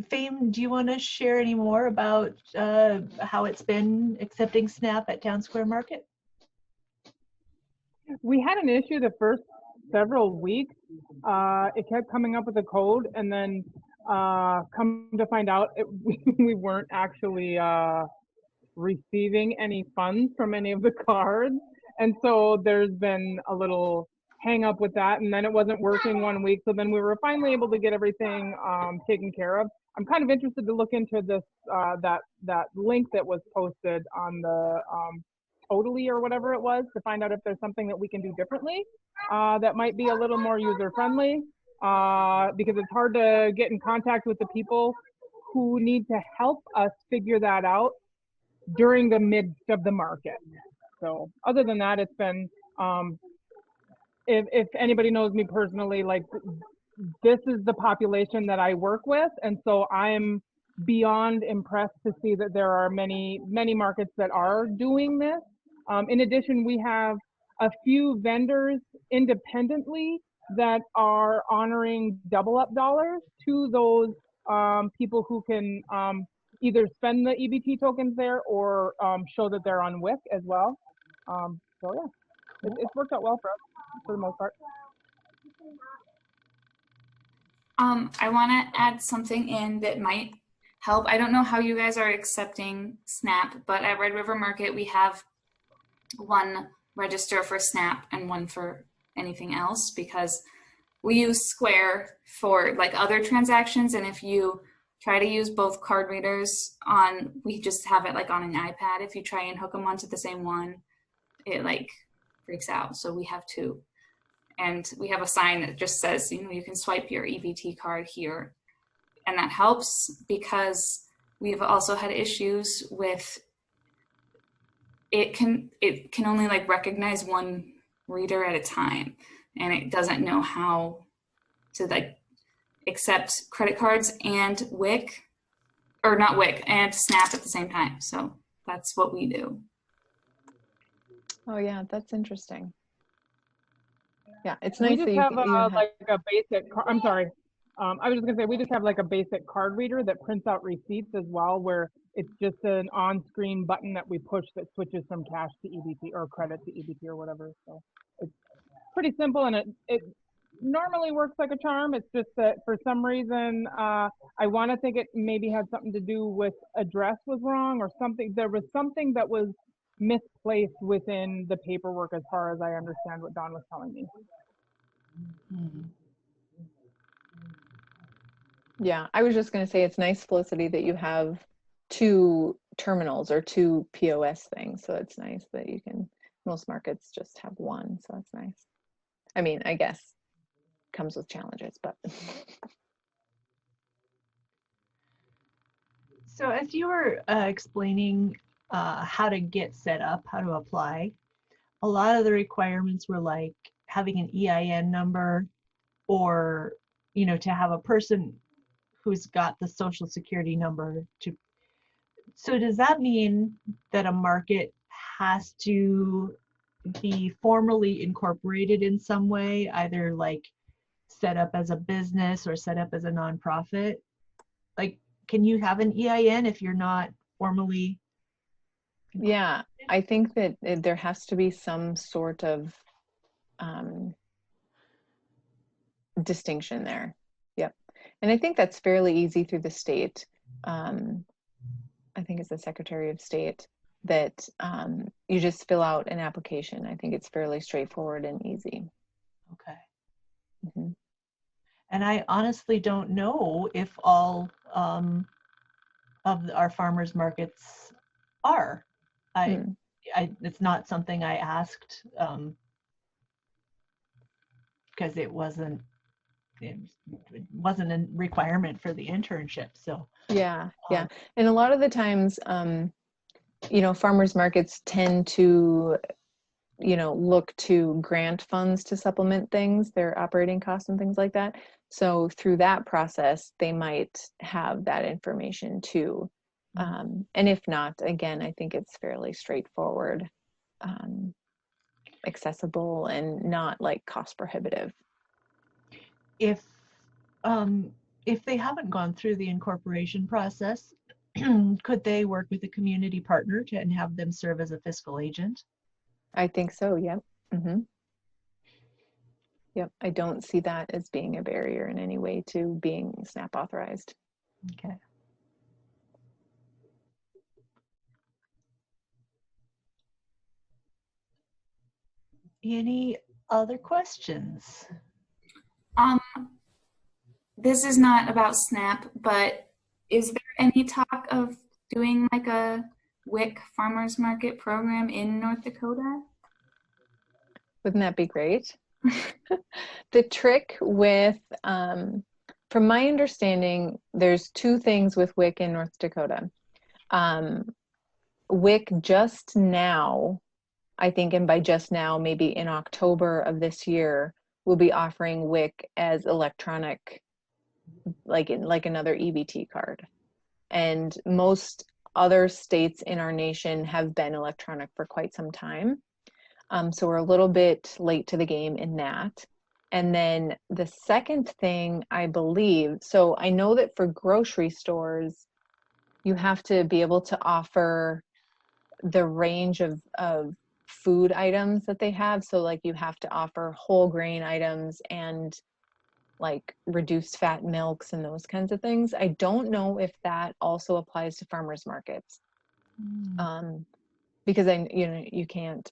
Fame, do you want to share any more about how it's been accepting SNAP at Town Square Market? We had an issue the first several weeks. It kept coming up with a code, and then come to find out we weren't actually receiving any funds from any of the cards. And so there's been a little hang up with that, and then it wasn't working one week. So then we were finally able to get everything taken care of. I'm kind of interested to look into this, that link that was posted on the Totally or whatever it was, to find out if there's something that we can do differently that might be a little more user friendly, because it's hard to get in contact with the people who need to help us figure that out during the midst of the market. So other than that, it's been, if anybody knows me personally, like this is the population that I work with. And so I'm beyond impressed to see that there are many markets that are doing this. In addition, we have a few vendors independently that are honoring double up dollars to those people who can either spend the EBT tokens there or show that they're on WIC as well. So yeah, it's worked out well for us for the most part. I want to add something in that might help. I don't know how you guys are accepting SNAP, but at Red River Market, we have one register for SNAP and one for anything else, because we use Square for like other transactions. And if you try to use both card readers we just have it like on an iPad. If you try and hook them onto the same one, it like freaks out. So we have two. And we have a sign that just says, you know, you can swipe your EBT card here. And that helps because we've also had issues with it can only like recognize one reader at a time, and it doesn't know how to like accept credit cards and WIC, or not WIC, and SNAP at the same time. So that's what we do. Oh yeah, that's interesting. Yeah, it's We nice just that you have can, you have, like a basic. I'm sorry. I was just gonna say we just have like a basic card reader that prints out receipts as well, where it's just an on-screen button that we push that switches from cash to EBT or credit to EBT or whatever. So it's pretty simple, and it normally works like a charm. It's just that for some reason, I want to think it maybe had something to do with address was wrong or something. There was something that was misplaced within the paperwork, as far as I understand what Dawn was telling me. yeah, I was just going to say it's nice, Felicity, that you have two terminals or two POS things. So it's nice that you can, most markets just have one. So that's nice. I mean, I guess comes with challenges, but. So as you were explaining how to get set up, how to apply, a lot of the requirements were like having an EIN number, or, you know, to have a person who's got the social security number to. So does that mean that a market has to be formally incorporated in some way, either like set up as a business or set up as a nonprofit? Like, can you have an EIN if you're not formally? Yeah, I think that there has to be some sort of distinction there. Yep. And I think that's fairly easy through the state. I think it's the Secretary of State that you just fill out an application. I think it's fairly straightforward and easy. Okay. Mm-hmm. And I honestly don't know if all of our farmers markets are. It's not something I asked because it wasn't a requirement for the internship. So yeah, and a lot of the times, you know, farmers markets tend to, you know, look to grant funds to supplement things, their operating costs and things like that. So through that process, they might have that information too. And if not, again, I think it's fairly straightforward, accessible, and not like cost prohibitive. If they haven't gone through the incorporation process, could they work with a community partner and have them serve as a fiscal agent? I think so, yep. Mm-hmm. Yep, I don't see that as being a barrier in any way to being SNAP authorized. Okay. Any other questions? This is not about SNAP, but is there any talk of doing like a WIC farmers market program in North Dakota? Wouldn't that be great? The trick with, from my understanding, there's two things with WIC in North Dakota. WIC just now, I think, and by just now, maybe in October of this year, will be offering WIC as electronic, like another EBT card. And most other states in our nation have been electronic for quite some time. So we're a little bit late to the game in that. And then the second thing, I believe, so I know that for grocery stores, you have to be able to offer the range of food items that they have. So like you have to offer whole grain items and like reduced fat milks and those kinds of things. I don't know if that also applies to farmers markets. Because you can't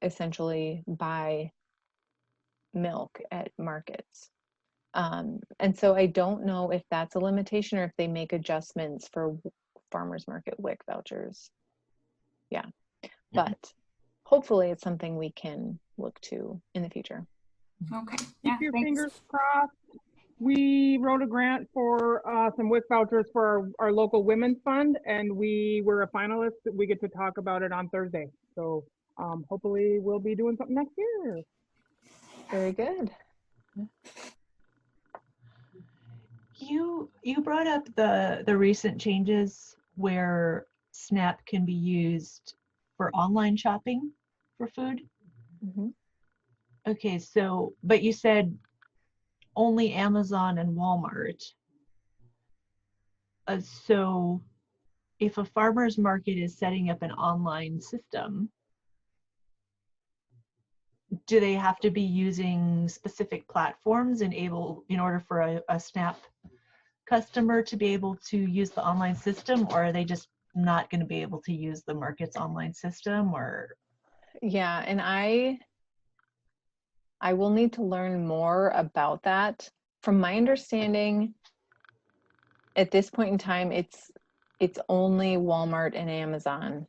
essentially buy milk at markets. And so I don't know if that's a limitation or if they make adjustments for farmers market WIC vouchers. Yeah, but hopefully it's something we can look to in the future. Okay. Yeah, Keep your thanks. fingers crossed. We wrote a grant for some WIC vouchers for our local women's fund, and we were a finalist. We get to talk about it on Thursday. So hopefully we'll be doing something next year. Very good. You brought up the recent changes where SNAP can be used for online shopping for food. Mm-hmm. Okay, so but you said only Amazon and Walmart. So if a farmer's market is setting up an online system, do they have to be using specific platforms in order for a SNAP customer to be able to use the online system, or are they just not going to be able to use the market's online system? Or yeah, and I will need to learn more about that. From my understanding, at this point in time, it's only Walmart and Amazon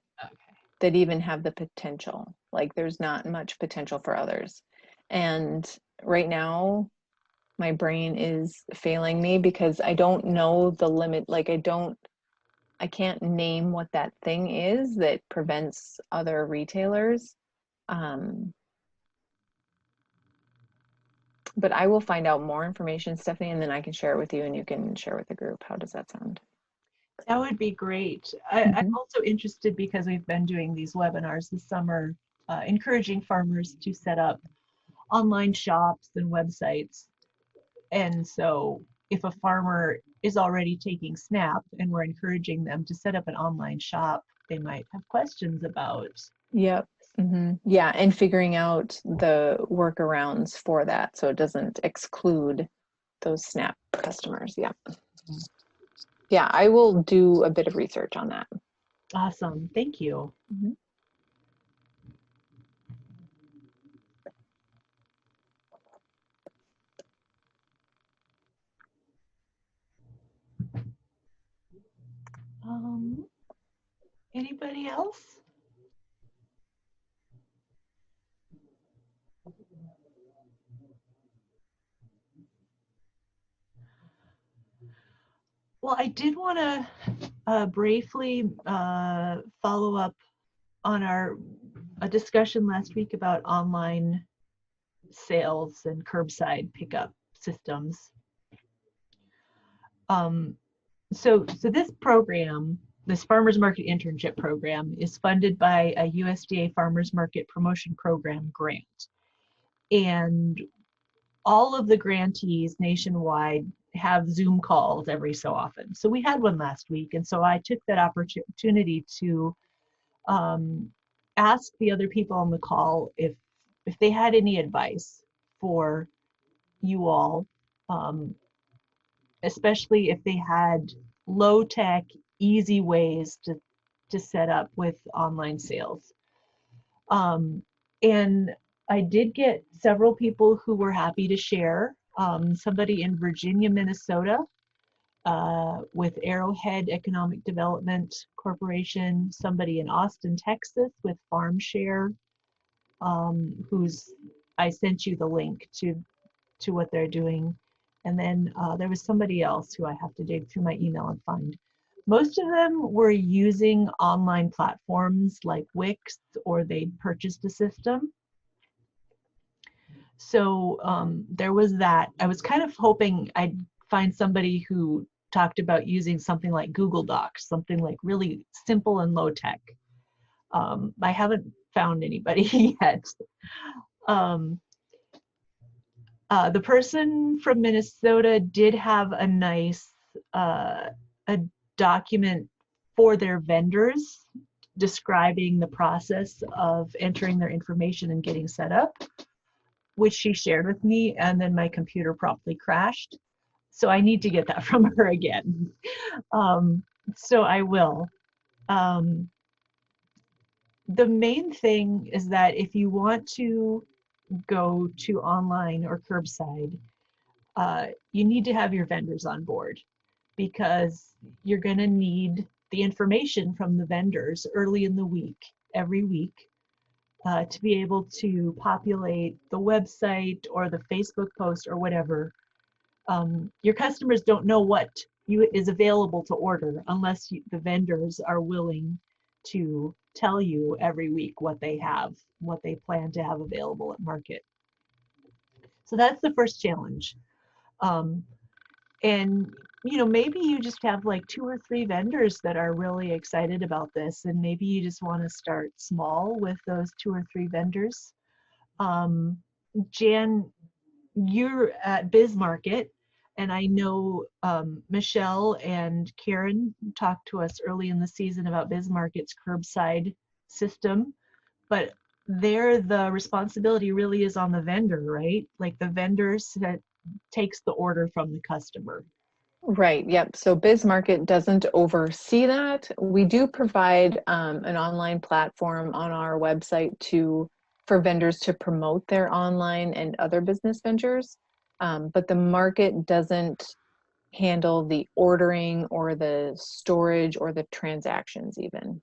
that even have the potential. Like there's not much potential for others. And right now, my brain is failing me because I don't know the limit. Like I can't name what that thing is that prevents other retailers. But I will find out more information, Stephanie, and then I can share it with you and you can share with the group. How does that sound? that would be great. I'm also interested because we've been doing these webinars this summer, encouraging farmers to set up online shops and websites. And so if a farmer is already taking SNAP and we're encouraging them to set up an online shop, they might have questions about. Yep. Mm-hmm. Yeah, and figuring out the workarounds for that so it doesn't exclude those SNAP customers. Yeah. Yeah, I will do a bit of research on that. Awesome. Thank you. Mm-hmm. Anybody else? Well, I did want to briefly follow up on a discussion last week about online sales and curbside pickup systems. So this program, this Farmers Market Internship Program, is funded by a USDA Farmers Market Promotion Program grant. And all of the grantees nationwide have Zoom calls every so often. So we had one last week, and so I took that opportunity to ask the other people on the call if they had any advice for you all, especially if they had low-tech, easy ways to set up with online sales. And I did get several people who were happy to share. Somebody in Virginia, Minnesota, with Arrowhead Economic Development Corporation, somebody in Austin, Texas with FarmShare, I sent you the link to what they're doing. And then there was somebody else who I have to dig through my email and find. Most of them were using online platforms like Wix, or they'd purchased a system. So there was that. I was kind of hoping I'd find somebody who talked about using something like Google Docs, something like really simple and low tech. I haven't found anybody yet. The person from Minnesota did have a nice a document for their vendors describing the process of entering their information and getting set up, which she shared with me, and then my computer promptly crashed. So I need to get that from her again. So I will. The main thing is that if you want to go to online or curbside, you need to have your vendors on board, because you're going to need the information from the vendors early in the week, every week, to be able to populate the website or the Facebook post or whatever. Your customers don't know what is available to order unless the vendors are willing to tell you every week what they have, what they plan to have available at market. So that's the first challenge. And maybe you just have like 2 or 3 vendors that are really excited about this, and maybe you just want to start small with those 2 or 3 vendors. Jan, you're at Biz Market, and I know Michelle and Karen talked to us early in the season about Biz Market's curbside system, but there the responsibility really is on the vendor, right? Like the vendors that takes the order from the customer. Right, yep. So Biz Market doesn't oversee that. We do provide an online platform on our website for vendors to promote their online and other business ventures, but the market doesn't handle the ordering or the storage or the transactions even.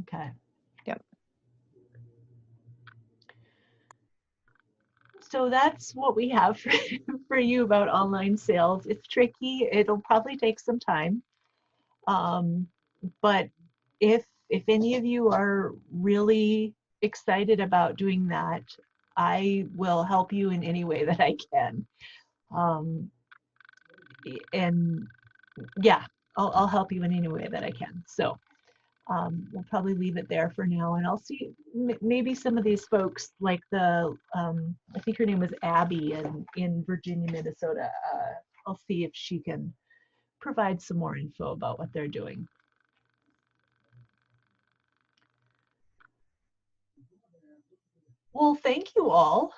Okay. Yep. So that's what we have for you about online sales. It's tricky. It'll probably take some time. But if any of you are really excited about doing that, I will help you in any way that I can. And yeah, I'll help you in any way that I can. So we'll probably leave it there for now, and I'll see maybe some of these folks, like the I think her name was Abby in Virginia, Minnesota. I'll see if she can provide some more info about what they're doing. Well, thank you all.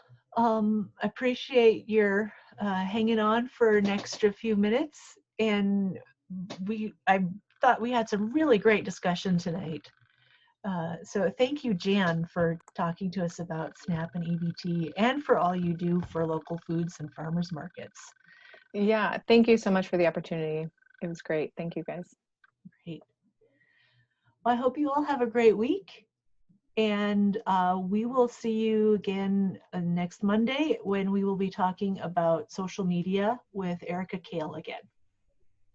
Appreciate your hanging on for an extra few minutes, and I thought we had some really great discussion tonight. So thank you, Jan, for talking to us about SNAP and EBT, and for all you do for local foods and farmers markets. Yeah, thank you so much for the opportunity. It was great. Thank you, guys. Great. Well, I hope you all have a great week, and we will see you again next Monday when we will be talking about social media with Erica Kale again.